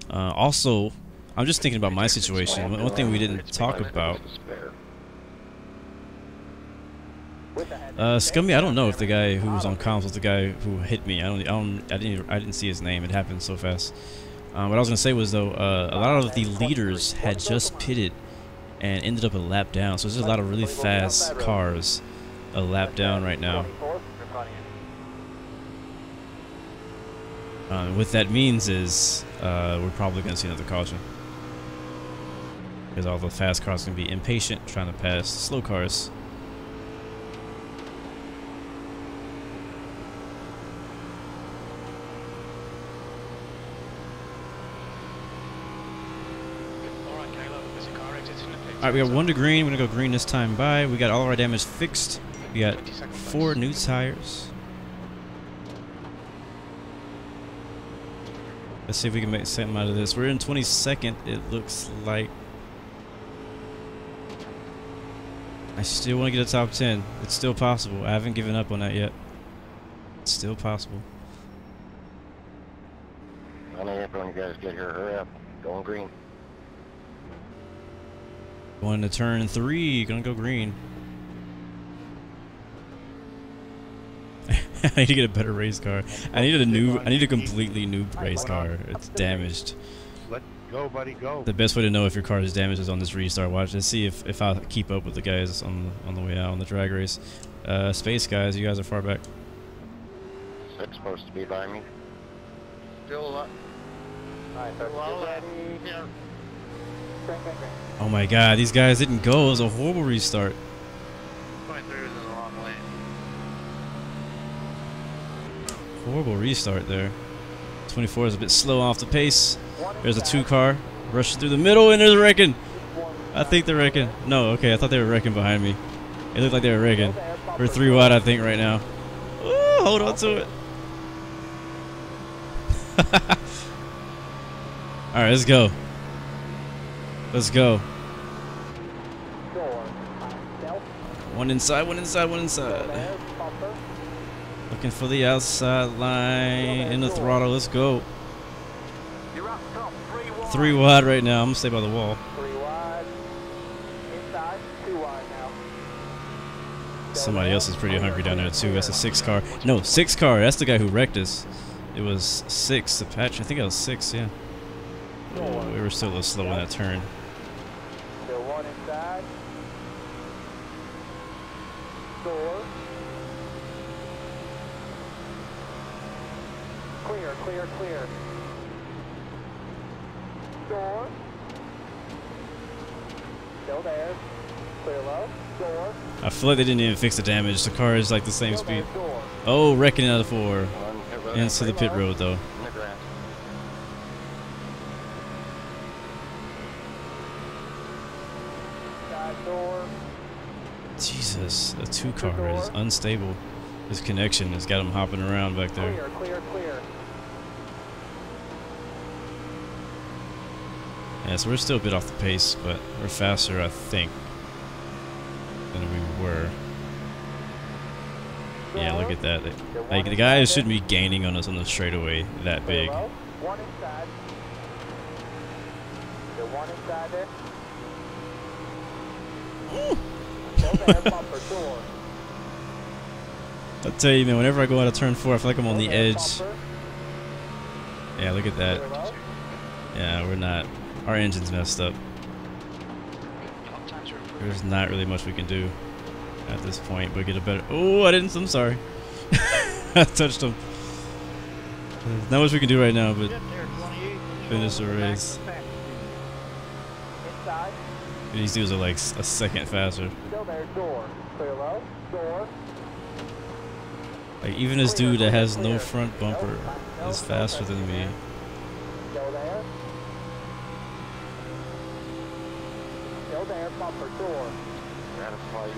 Also, I'm just thinking about my situation. One thing we didn't talk about. Scummy, I don't know if the guy who was on comms was the guy who hit me. I didn't see his name. It happened so fast. What I was gonna say was though, a lot of the leaders had just pitted and ended up a lap down. So there's a lot of really fast cars a lap down right now. What that means is we're probably gonna see another caution. Because all the fast cars can be impatient trying to pass slow cars. Alright, we got 1 to green. We're gonna go green this time by. We got all of our damage fixed. We got 4 new tires. Let's see if we can make something out of this. We're in 22nd, it looks like. I still want to get a top 10. It's still possible. I haven't given up on that yet. It's still possible. I know everyone, you guys get here. Hurry up. Going green. Going to turn 3. Gonna go green. I need to get a better race car. I need a completely new race car. It's damaged. Let go, buddy, go. The best way to know if your car is damaged is on this restart. Watch. Let's see if I'll keep up with the guys on the way out on the drag race. Space guys, you guys are far back. 6 supposed to be by me. Still a lot. Alright, so get ready. Here. Green. Oh my god, these guys didn't go. It was a horrible restart. 23 is in the wrong lane. Horrible restart there. 24 is a bit slow off the pace. There's a 2 car. Rushes through the middle and there's a wrecking. I think they're wrecking. No, okay, I thought they were wrecking behind me. It looked like they were wrecking. We're 3 wide, I think, right now. Ooh, hold on to it. Alright, let's go. Let's go. One inside, one inside, one inside. Looking for the outside line in the throttle. Let's go. 3 wide right now. I'm gonna stay by the wall. 3 wide. Inside, 2 wide now. Somebody else is pretty hungry down there too. That's a 6 car. No, 6 car. That's the guy who wrecked us. It was 6. Apache. I think it was 6. Yeah. We were still a little slow in that turn. Still 1 inside. Door. Clear. Door. Still there. Clear low. Door. I feel like they didn't even fix the damage. The car is like the same speed. Oh, wrecking out of 4. Into the pit road though. Jesus, a 2 car is unstable. His connection has got him hopping around back there. Clear. Yeah, so we're still a bit off the pace, but we're faster, I think, than we were. Yeah, look at that. Like, the guys shouldn't be gaining on us on the straightaway that big. 1 inside. Still 1 inside there. I'll tell you, man, whenever I go out of turn 4, I feel like I'm on the edge. Yeah, look at that. Yeah, we're not. Our engine's messed up. There's not really much we can do at this point, but get a better. Oh, I didn't. I'm sorry. I touched him. There's not much we can do right now, but finish the race. These dudes are like a second faster. Like, even this dude that has no front bumper is faster than me.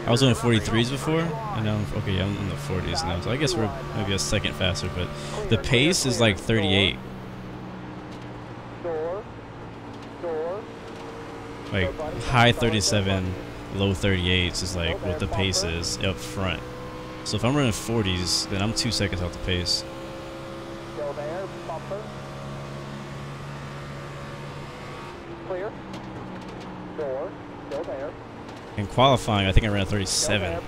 I was on 43s before, and now I'm in the 40s now. So I guess we're maybe a second faster, but the pace is like 38. Like high 37, low 38s is like what the pace is up front. So if I'm running 40s, then I'm 2 seconds off the pace. Clear. Door. Still there. In qualifying, I think I ran a 37.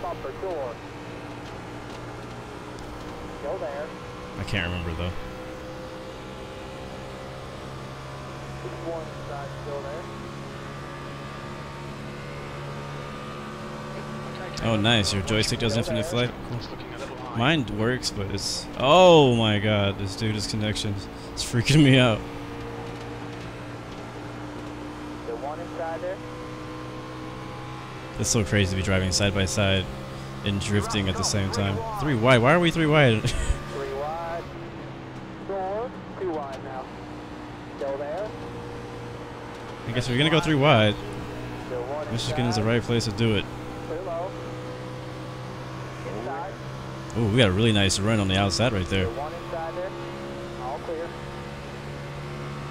Still there. I can't remember though. One inside, still there. Oh, nice. Your joystick does infinite flight. Cool. Mine works, but it's... Oh my god, this dude's connection is freaking me out. one inside there. It's so crazy to be driving side by side and drifting at the same time. 3 wide. Why are we 3 wide? 3 wide. Door. 2 wide now. Still there. I guess we're gonna go 3 wide. Still one Michigan is the right place to do it. Clear low. Inside. Oh, we got a really nice run on the outside right there. Still one inside there. All clear.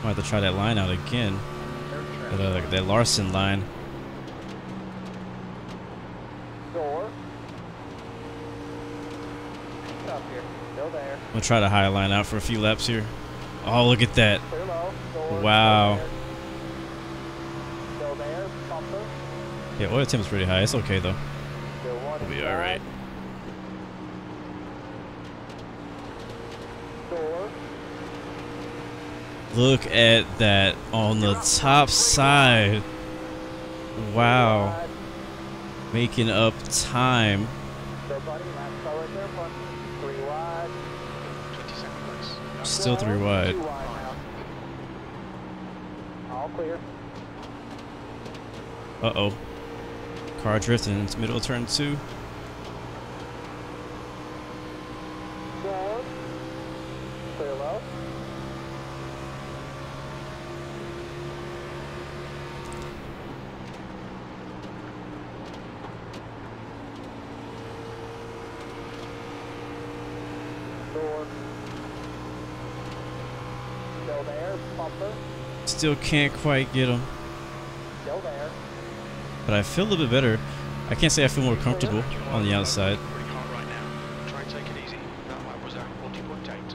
Might have to try that line out again. That Larson line. Door. Up here. Still there. I'm gonna try to high line out for a few laps here. Oh, look at that. Clear low. Door. Wow. Still there. Bumper. Yeah, oil temp's pretty high. It's okay though. Still one We'll be inside. alright. Door. Look at that on the top side. Wow. Making up time. Still buddy. Last car right there. Front. 3 wide. 22nd place. Still 3 wide. 2 wide now. All clear. Uh-oh. Car drifting into middle of turn 2. Door. Clear low. Door. Still there. Bumper. Still can't quite get him. Still there. But I feel a little bit better. I can't say I feel more comfortable on the outside. Pretty hard right now. Try and take it easy. That lap was at 40.8.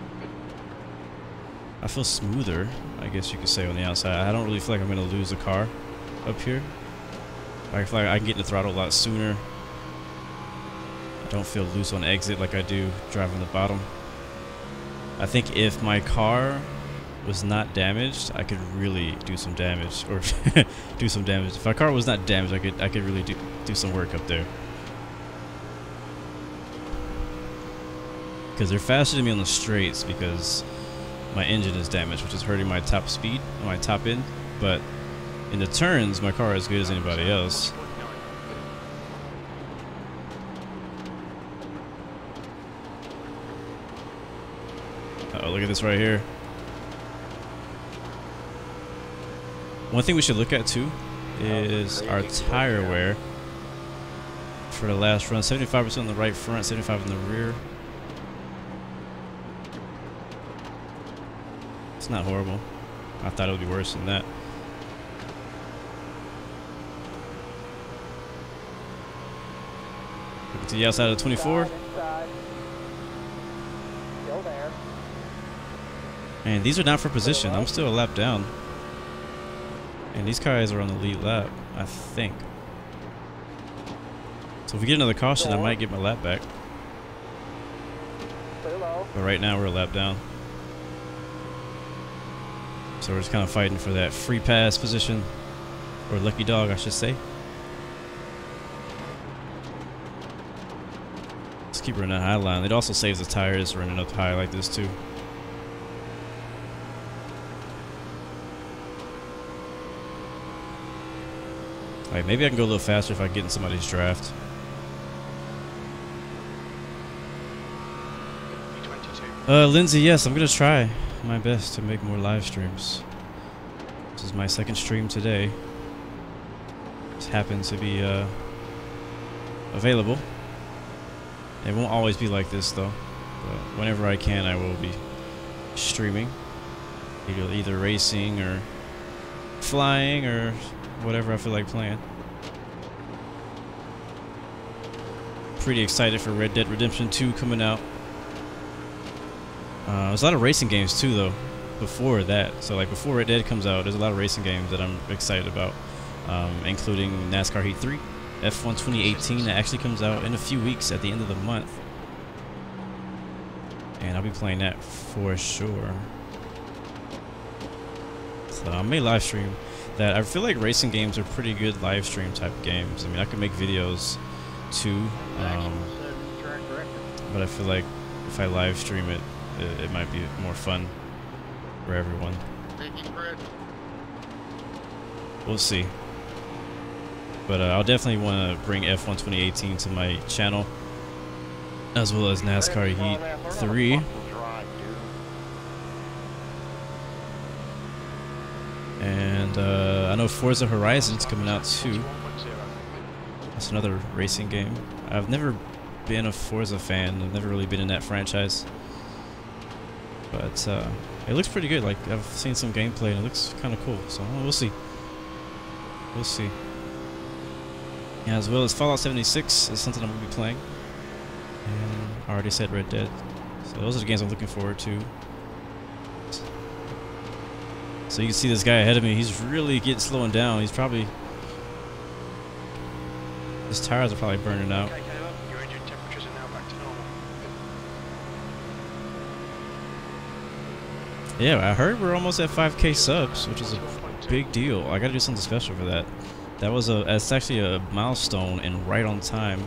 I feel smoother, I guess you could say, on the outside. I don't really feel like I'm going to lose a car up here. I feel like I can get in the throttle a lot sooner. I don't feel loose on exit like I do driving the bottom. I think if my car was not damaged, I could really do some damage, or do some damage. If my car was not damaged, I could really do some work up there. Because they're faster than me on the straights because my engine is damaged, which is hurting my top speed, my top end. But in the turns, my car is as good as anybody else. Uh-oh, look at this right here. One thing we should look at too is our tire wear for the last run. 75% on the right front, 75% in the rear. It's not horrible. I thought it would be worse than that. Look to the outside of the 24. Still there. And these are down for position. I'm still a lap down. And these guys are on the lead lap, I think. So if we get another caution, I might get my lap back. But right now we're a lap down. So we're just kind of fighting for that free pass position. Or lucky dog, I should say. Let's keep running that high line. It also saves the tires running up high like this too. Alright, maybe I can go a little faster if I get in somebody's draft. Lindsay, yes, I'm gonna try my best to make more live streams. This is my second stream today. Just happened to be available. It won't always be like this though. But whenever I can, I will be streaming. Either racing or flying or whatever I feel like playing. Pretty excited for Red Dead Redemption 2 coming out. There's a lot of racing games too though before that. So like before Red Dead comes out, there's a lot of racing games that I'm excited about, including NASCAR Heat 3, F1 2018 that actually comes out in a few weeks at the end of the month. And I'll be playing that for sure. So I may live stream that. I feel like racing games are pretty good live stream type games. I mean, I could make videos too, but I feel like if I live stream it, it might be more fun for everyone. we'll see. But I'll definitely want to bring F1 2018 to my channel, as well as NASCAR Heat 3. And I know Forza Horizon's coming out too. That's another racing game. I've never been a Forza fan. I've never really been in that franchise. But it looks pretty good. Like, I've seen some gameplay and it looks kind of cool. So we'll see. We'll see. Yeah, as well as Fallout 76 is something I'm going to be playing. And I already said Red Dead. So those are the games I'm looking forward to. So you can see this guy ahead of me. He's really slowing down. He's probably... His tires are probably burning out. Okay, Caleb, your engine temperatures are now back to normal. Yeah, I heard we're almost at 5K subs, which is a big deal. I gotta do something special for that. That's actually a milestone and right on time.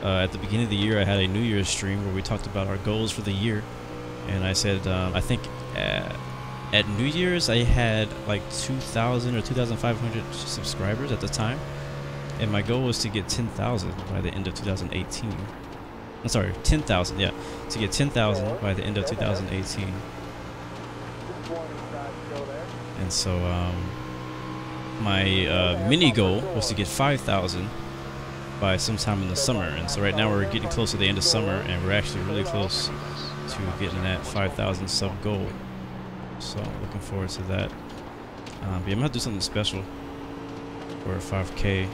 At the beginning of the year, I had a New Year's stream where we talked about our goals for the year, and I said I think at New Year's I had like 2,000 or 2,500 subscribers at the time, and my goal was to get 10,000 by the end of 2018. I'm sorry, 10,000. Yeah, to get 10,000 by the end of 2018. And so my mini goal was to get 5,000 by sometime in the summer. And so right now we're getting close to the end of summer, and we're actually really close to getting that 5,000 sub goal. So looking forward to that. But yeah, I'm gonna have to do something special for 5K.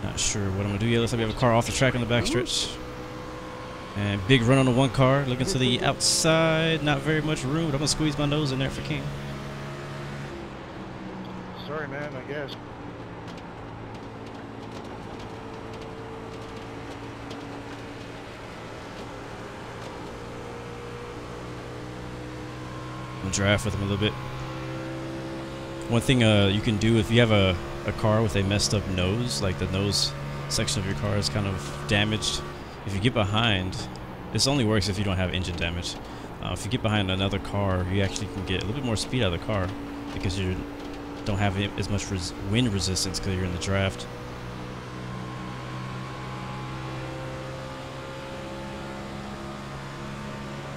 Not sure what I'm gonna do yet. Looks like we have a car off the track on the backstretch. And big run on the one car. Looking to the outside. Not very much room, but I'm gonna squeeze my nose in there for King. Sorry, man, I guess. I'm gonna draft with him a little bit. One thing you can do if you have a car with a messed up nose, like the nose section of your car is kind of damaged, if you get behind, this only works if you don't have engine damage. If you get behind another car, you actually can get a little bit more speed out of the car because you don't have as much wind resistance because you're in the draft.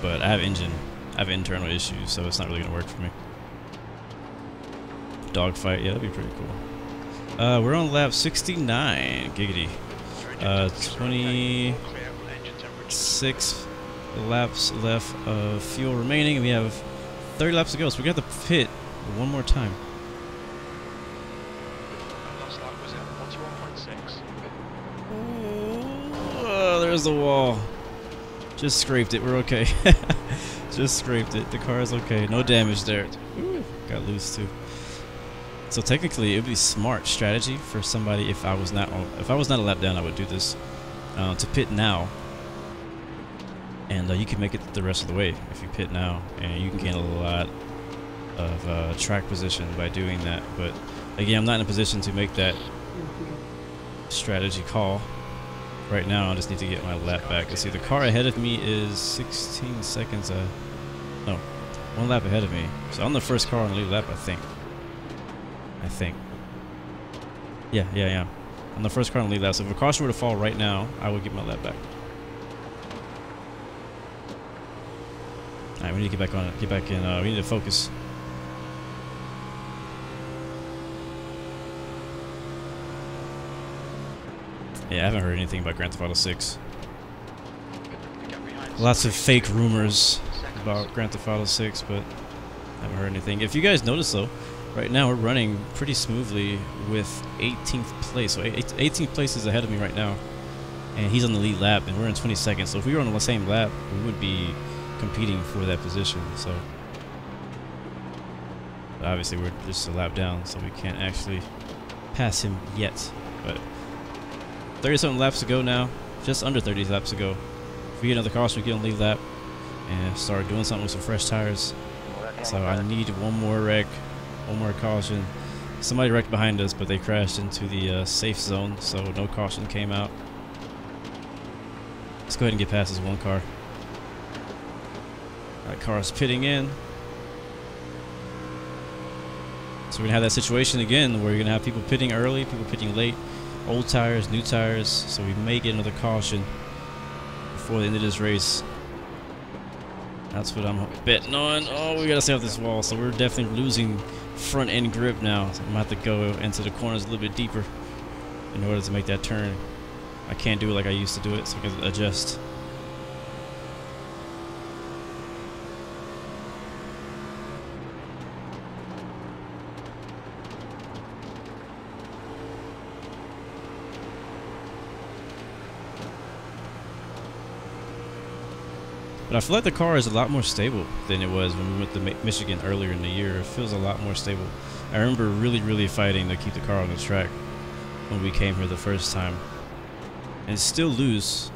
But I have internal issues, so it's not really gonna work for me. Dogfight, yeah, that'd be pretty cool. We're on lap 69, giggity. 26 laps left of fuel remaining, and we have 30 laps to go, so we got to pit one more time. Last lap was at 41.6. Oh, there's the wall. Just scraped it, we're okay. Just scraped it, the car is okay, no damage there. Ooh, got loose too. So technically, it would be smart strategy for somebody if I was not a lap down, I would do this to pit now, and you can make it the rest of the way if you pit now, and you can gain a lot of track position by doing that. But again, I'm not in a position to make that strategy call right now. I just need to get my lap back. Let's see, the car ahead of me is 16 seconds. No, one lap ahead of me. So I'm the first car on the lead lap, I think. Yeah. I'm the first car on the lead lap. So if a caution were to fall right now, I would get my lap back. Alright, we need to get back on it. Get back in. We need to focus. Yeah, I haven't heard anything about Grand Theft Auto 6. Lots of fake rumors about Grand Theft Auto 6, but I haven't heard anything. If you guys notice though, right now we're running pretty smoothly with 18th place. So 18th place is ahead of me right now, and he's on the lead lap, and we're in 20 seconds. So if we were on the same lap, we would be competing for that position. So but obviously we're just a lap down, so we can't actually pass him yet. But 30-something laps to go now, just under 30 laps to go. If we get another caution, we get on the lead lap and start doing something with some fresh tires. So I need one more wreck. One more caution. Somebody wrecked behind us, but they crashed into the safe zone, so no caution came out. Let's go ahead and get past this one car. Alright, car is pitting in. So we're gonna have that situation again where you're gonna have people pitting early, people pitting late, old tires, new tires. So we may get another caution before the end of this race. That's what I'm betting on. Oh, we gotta stay off this wall. So we're definitely losing front end grip now. So I'm gonna have to go into the corners a little bit deeper in order to make that turn. I can't do it like I used to do it, so I can adjust. But I feel like the car is a lot more stable than it was when we went to Michigan earlier in the year. It feels a lot more stable. I remember really fighting to keep the car on the track when we came here the first time. And it's still loose.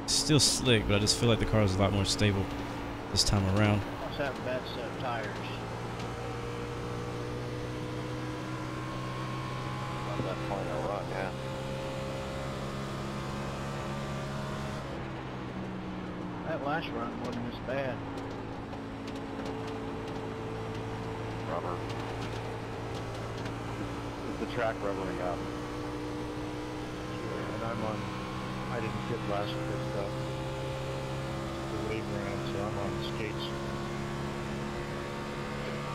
It's still slick, but I just feel like the car is a lot more stable this time around. Let's have a bad set of tires. On that final run, yeah. That last run wasn't as bad. Rubber. Is the track rubbering up? And I didn't get last pit stop. The wave ran, so I'm on the skates.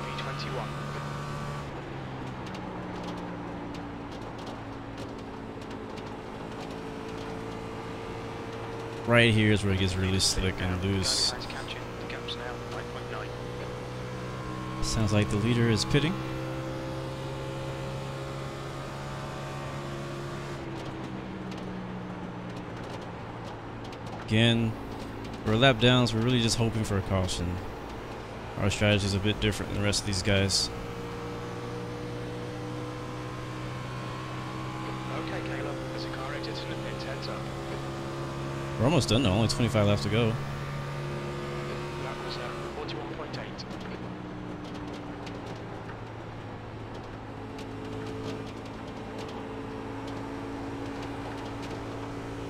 V21. Right here is where it gets really slick and loose. Sounds like the leader is pitting. Again, for lap downs, we're really just hoping for a caution. Our strategy is a bit different than the rest of these guys. Okay, Caleb, there's a car exiting the pits, heads up. We're almost done though, only 25 left to go. That was 41.8.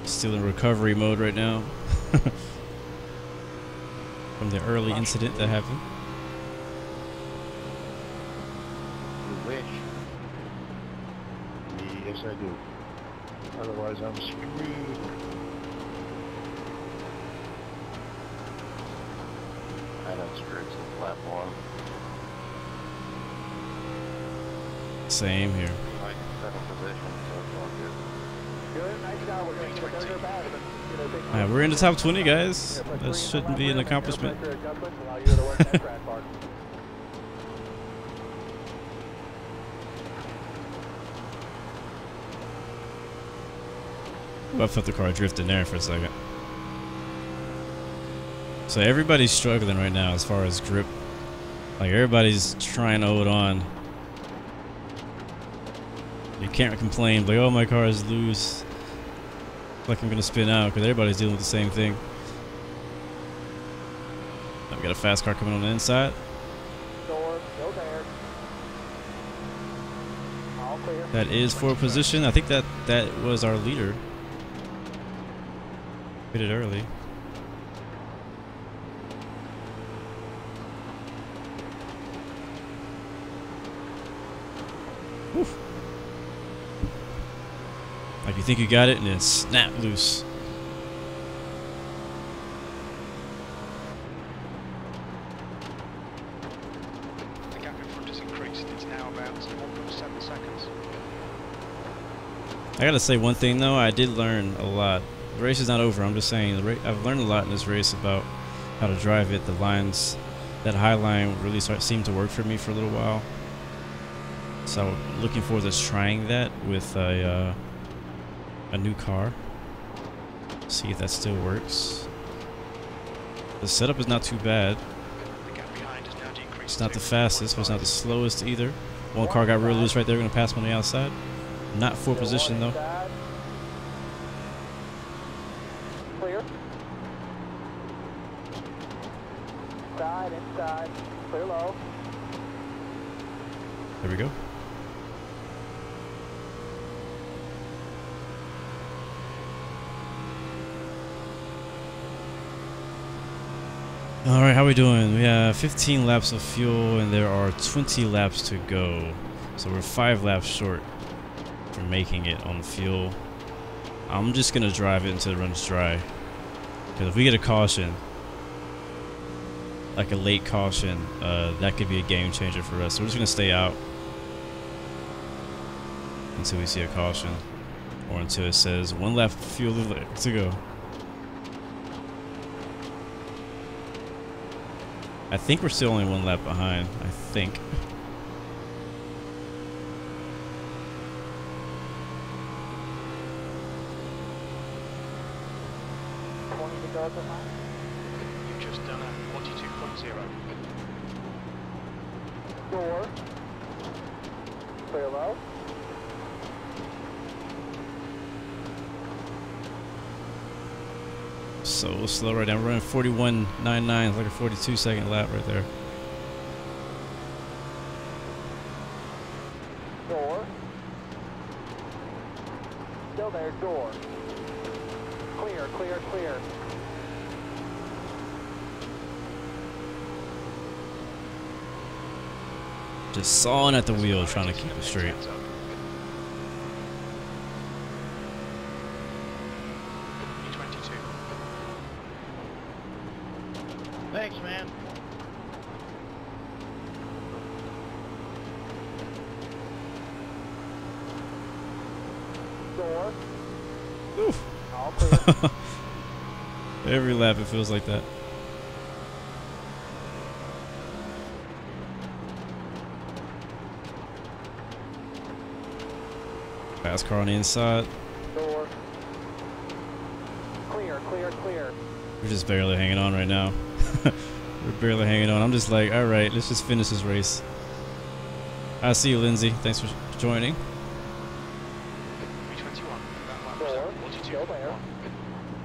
Still in recovery mode right now from the early incident that happened. You wish. Yes, I do. Otherwise, I'm screwed. I don't screw since lap 1. Same here. Like 7th position, so it's all good. Good, nice job. We're going to get under back. Alright, we're in the top 20, guys. That shouldn't be an accomplishment. I felt the car drifting there for a second. So everybody's struggling right now as far as grip. Like everybody's trying to hold on. You can't complain like, oh, my car is loose. Like I'm gonna spin out because everybody's dealing with the same thing. I've got a fast car coming on the inside. Door, go there. All clear. That is for position. I think that was our leader. Hit it early. Oof. Like you think you got it and then snap loose. The gap in front has increased. It's now about 1.7 seconds. I gotta say one thing though, I did learn a lot. The race is not over. I'm just saying, I've learned a lot in this race about how to drive it. The lines, that high line really seemed to work for me for a little while. So I'm looking forward to trying that with a new car. See if that still works. The setup is not too bad. The gap behind has now decreased. It's not the fastest, but it's not the slowest either. One car got real loose right there. We're gonna pass him on the outside. Not for position though. Clear. Inside, inside. Clear low. There we go. Alright, how we doing? We have 15 laps of fuel and there are 20 laps to go. So we're 5 laps short from making it on fuel. I'm just gonna drive it until it runs dry. Because if we get a caution, like a late caution, that could be a game changer for us. So we're just gonna stay out until we see a caution. Or until it says 1 lap of fuel to go. I think we're still only 1 lap behind. I think. You've just done a 42.0. Door. Clear low. So slow right now. We're running 41.99. It's like a 42-second lap right there. Door. Still there, door. Clear, clear, clear. Just sawing at the wheel, trying to keep it straight. Thanks, man. Door. Oof. All clear. Every lap it feels like that. Fast car on the inside. Door. Clear, clear, clear. We're just barely hanging on right now. We're barely hanging on. I'm just like, alright, let's just finish this race. I see you, Lindsay. Thanks for joining. 321. Door. Still there.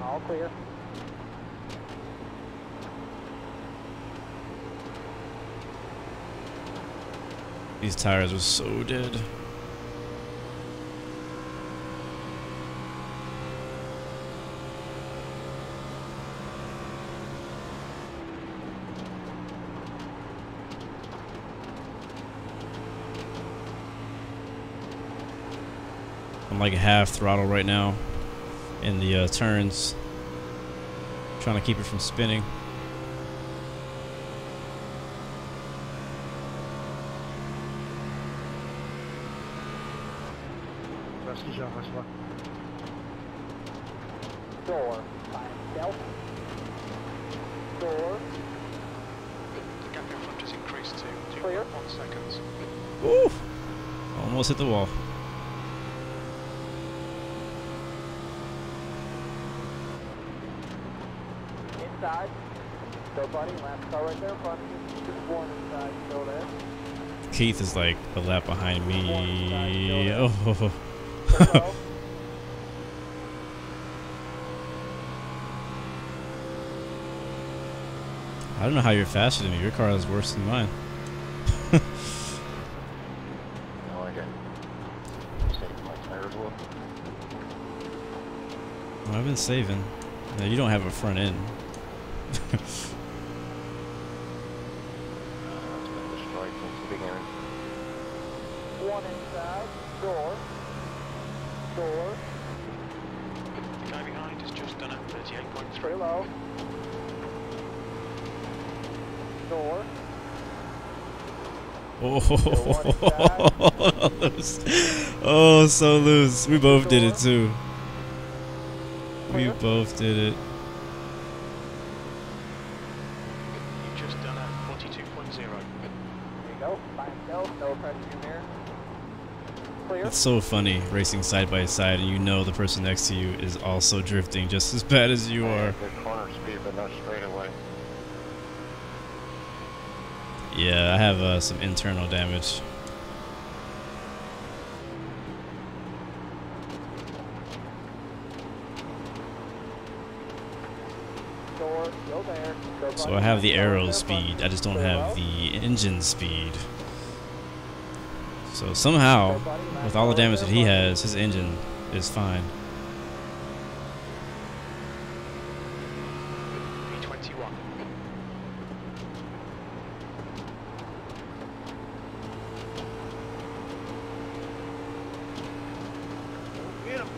All clear. These tires are so dead. I'm like half throttle right now in the turns, trying to keep it from spinning. Door. Fine. Stealth. Door. The gap in front has increased to Clear. 2.1 seconds. Woo! Almost hit the wall. Inside. Go, buddy. Last car right there in front of you. Just one inside. Still there. Keith is like a lap behind me. Oh. Hello. I don't know how you're faster than me. Your car is worse than mine. No, I got saved my tires a little. Well, I've been saving. No, you don't have a front end. It's been destroyed since the beginning. One inside. Door. Door. The guy behind has just done a 38.3. Pretty low. Door. Oh, so loose. We both did it too. We both did it. You've just done a 42.0. There you go. Fine. No pressure in there. Clear. It's so funny racing side by side and you know the person next to you is also drifting just as bad as you are. Good corner speed, but not straightaway. Yeah, I have some internal damage. Door. Still there. Go, So buddy. I have the Last car right aero there in speed, front. I just don't Clear have low. the engine speed. So somehow, with all the damage that he has, his engine is fine. 321.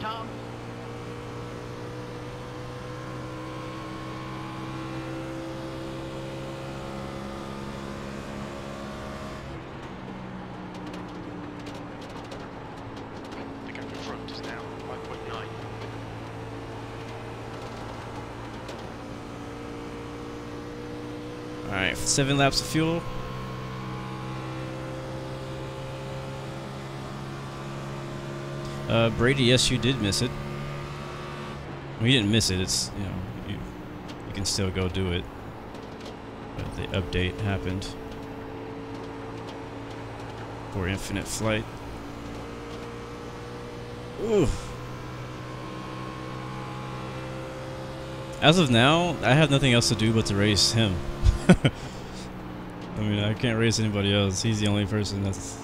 Tom. The gap in front is now 5.9. Alright, 7 laps of fuel. Brady, yes, you did miss it. Well, you didn't miss it. It's, you know, you can still go do it. But the update happened for Infinite Flight. Ooh. As of now, I have nothing else to do but to race him. I mean, I can't race anybody else. He's the only person that's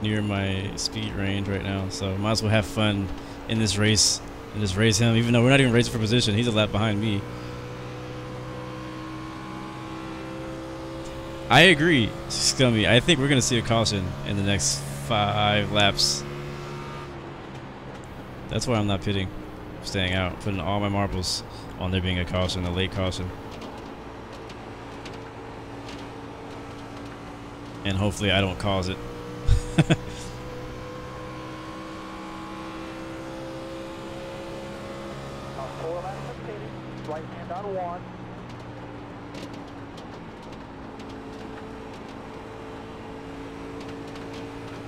near my speed range right now, so might as well have fun in this race and just race him, even though we're not even racing for position. He's a lap behind me. I agree, Scummy. I think we're gonna see a caution in the next 5 laps. That's why I'm not pitting, staying out, putting all my marbles on there being a caution, a late caution. And hopefully I don't cause it. Right hand on 1.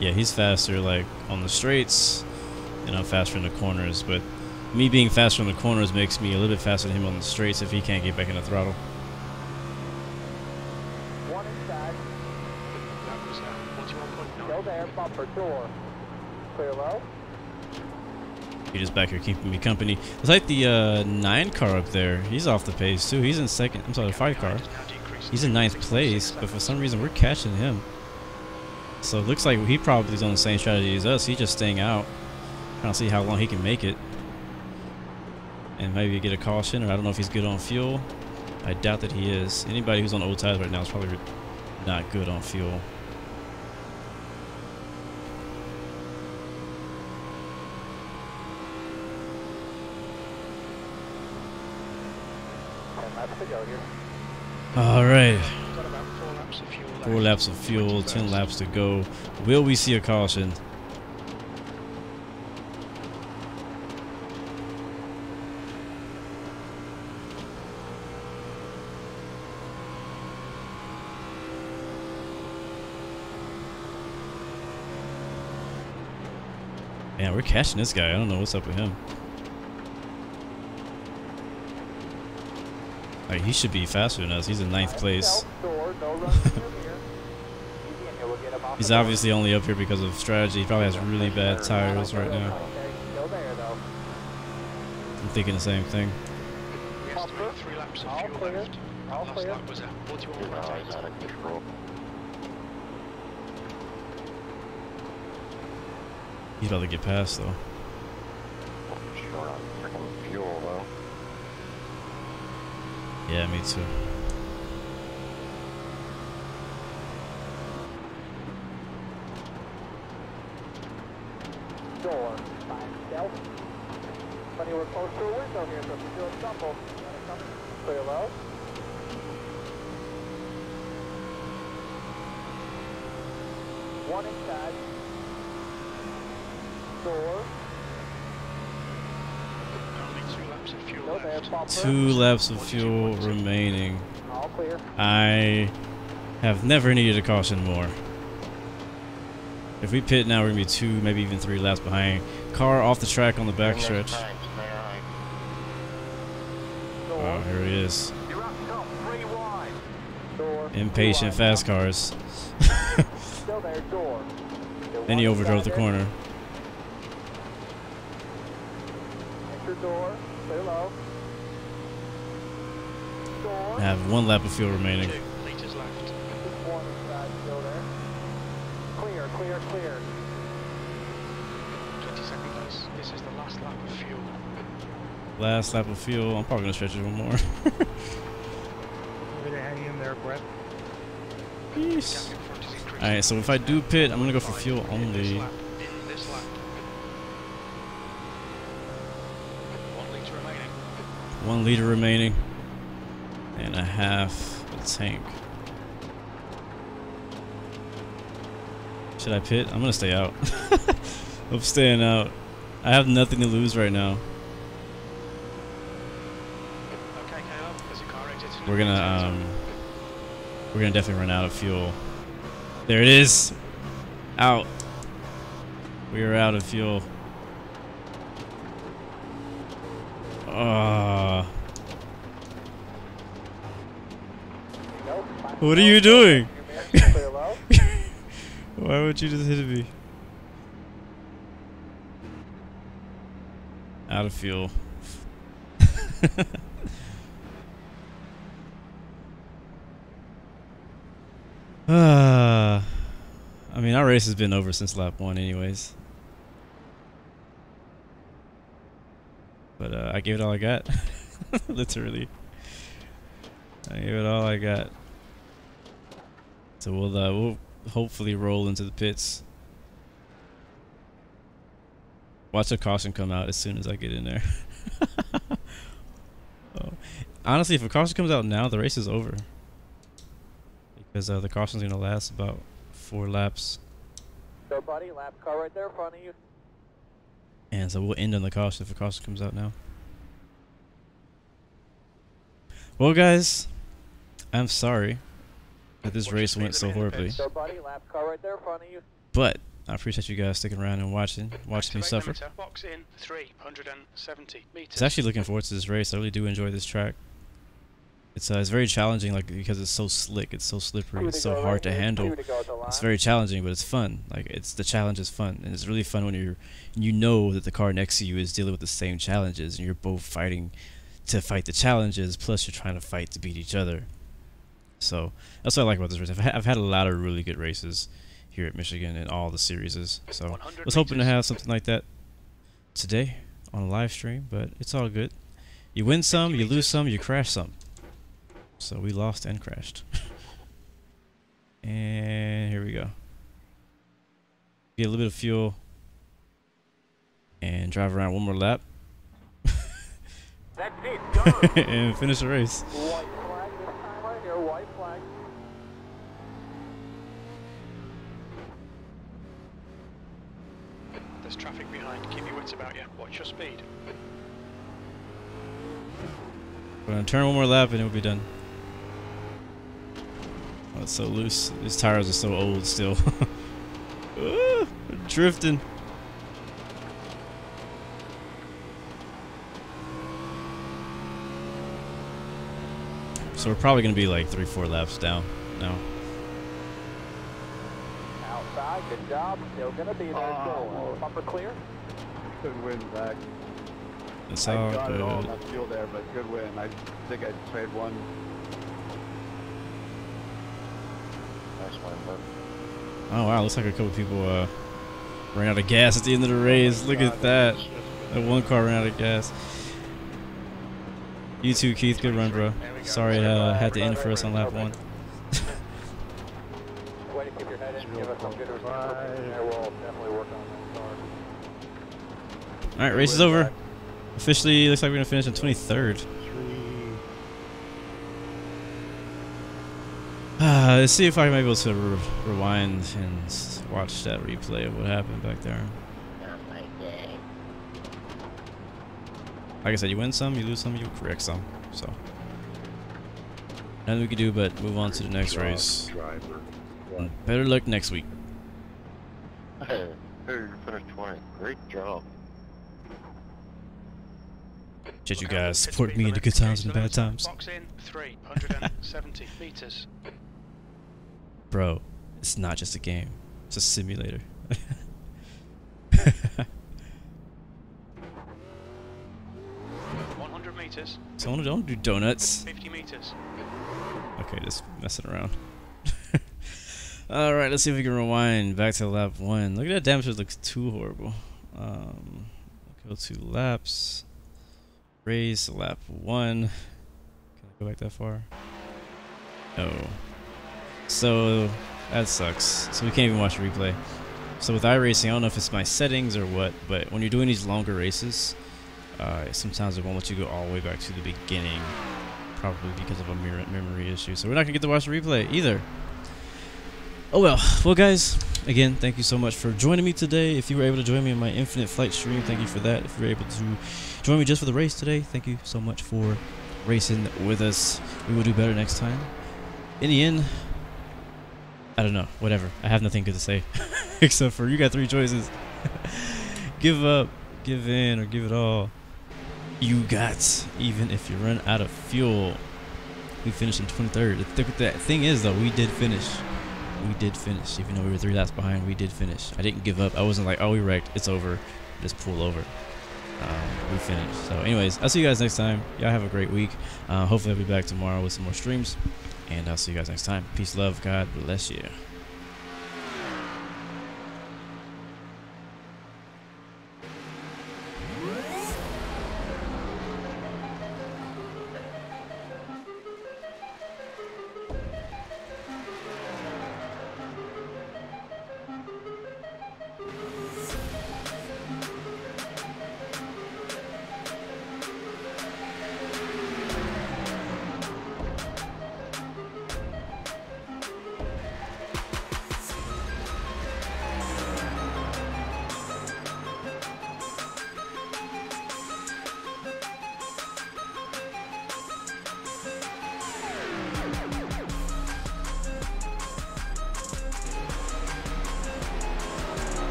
Yeah, he's faster like on the straights, and I'm faster in the corners, but me being faster in the corners makes me a little bit faster than him on the straights if he can't get back in the throttle. 1 inside. That was 41.9. Go there, bumper door. Clear low. He's just back here keeping me company. It's like the 9 car up there. He's off the pace too. He's in second. I'm sorry, the 5 car. He's in 9th place, but for some reason we're catching him. So it looks like he probably is on the same strategy as us. He's just staying out, trying to see how long he can make it, and maybe get a caution. Or I don't know if he's good on fuel. I doubt that he is. Anybody who's on old tires right now is probably not good on fuel. All right. 4 laps of fuel, 10 laps to go. Will we see a caution? Man, we're catching this guy. I don't know what's up with him. Like, he should be faster than us. He's in 9th place. He's obviously only up here because of strategy. He probably has really bad tires right now. I'm thinking the same thing. We have 3 laps of fuel left. Our last lap was at 41.8. He's about to get past though. Short on freaking fuel though. Yeah, me too. Door. Fine. Stealth. Funny, we're close to a window here, so if you feel a stumble, clear low. One inside. Door. Only 2 laps of fuel Go there, left. bumper. 2 laps of fuel remaining. All clear. I have never needed a caution more. If we pit now, we're gonna be 2, maybe even 3 laps behind. Car off the track on the backstretch. Oh, here he is. Impatient fast cars. Still there, door. Then he overdrove the corner. Enter door. Clear low. Door. I have 1 lap of fuel remaining. 2 liters left. Just 1 inside. Still there. Clear, clear, clear. 22nd place. This is the last lap of fuel. Last lap of fuel. I'm probably gonna stretch it 1 more. Way to hang in there, Brett. Peace. Alright, so if I do pit, I'm gonna go for fuel only. In this lap. 1 liter remaining. And a half a tank. Should I pit? I'm gonna stay out. I'm staying out. I have nothing to lose right now. Okay, Caleb, as your car exits. We're gonna definitely run out of fuel. There it is. Out. We are out of fuel. What are you doing? Why would you just hit me? Out of fuel. I mean, our race has been over since lap 1 anyways. But I gave it all I got. Literally. I gave it all I got. So we'll hopefully roll into the pits. Watch the caution come out as soon as I get in there. Oh. Honestly, if a caution comes out now, the race is over. Because the caution's going to last about 4 laps. So, buddy, lap car right there in front of you. And so we'll end on the caution if a caution comes out now. Well, guys, I'm sorry that this race went so horribly. So, buddy, lap car right there in front of you. But I appreciate you guys sticking around and watching me suffer. Box in 370 meters. I was actually looking forward to this race. I really do enjoy this track. It's very challenging, like because it's so slick, it's so slippery, it's so hard to handle. It's very challenging, but it's fun. Like the challenge is fun, and it's really fun when you know that the car next to you is dealing with the same challenges, and you're both fighting to fight the challenges. Plus, you're trying to fight to beat each other. So that's what I like about this race. I've had a lot of really good races here at Michigan in all the series. So I was hoping to have something like that today on a live stream, but it's all good. You win some, you lose some, you crash some. So we lost and crashed. And here we go. Get a little bit of fuel and drive around 1 more lap. That's it, go! And finish the race. White flag this time right here, white flag. There's traffic behind. Keep your wits about you. Watch your speed. We're gonna turn 1 more lap and it will be done. Oh, it's so loose. These tires are so old still. We're drifting. So we're probably gonna be like 3-4 laps down now. Outside, good job. Still gonna be there. Bumper clear. Good win, Zach. It's all I got good. it all, not fuel there, but good win. I think I trade one. Nice one, bud. Oh wow, looks like a couple people ran out of gas at the end of the race. Look at that. That 1 car ran out of gas. You too, Keith. Good run, bro. Sorry it had to end for us on lap 1. Way to keep your head in. Give us some good response. We'll definitely work on that car. Alright, race is over. Officially, looks like we're going to finish in 23rd. Let's see if I'm able to rewind and watch that replay of what happened back there. Like I said, you win some, you lose some, you correct some. So, nothing we can do but move on to the next race. And better luck next week. Hey, you finished 20. Great job. Appreciate you guys support me in the good times and the bad times. Box in 370 meters. Bro, it's not just a game. It's a simulator. 100 meters. So don't do donuts. 50 meters. Okay, just messing around. Alright, let's see if we can rewind back to lap 1. Look at that damage, it looks too horrible. Go to laps. Race lap 1. Can I go back that far? No. So that sucks. So we can't even watch the replay. So with iRacing, I don't know if it's my settings or what, but when you're doing these longer races, Sometimes it won't let you go all the way back to the beginning, probably because of a memory issue. So we're not gonna get to watch the replay either. Oh well. Well, guys, again, thank you so much for joining me today. If you were able to join me in my Infinite Flight stream, thank you for that. If you were able to join me just for the race today, thank you so much for racing with us. We will do better next time. In the end, I don't know. Whatever. I have nothing good to say, except for you got 3 choices: give up, give in, or give it all. You got, even if you run out of fuel. We finished in 23rd. The thing is, though, we did finish. We did finish. Even though we were 3 laps behind, we did finish. I didn't give up. I wasn't like, oh, we wrecked, it's over, just pull over. We finished. So anyways, I'll see you guys next time. Y'all have a great week. Hopefully I'll be back tomorrow with some more streams. And I'll see you guys next time. Peace, love, God bless you.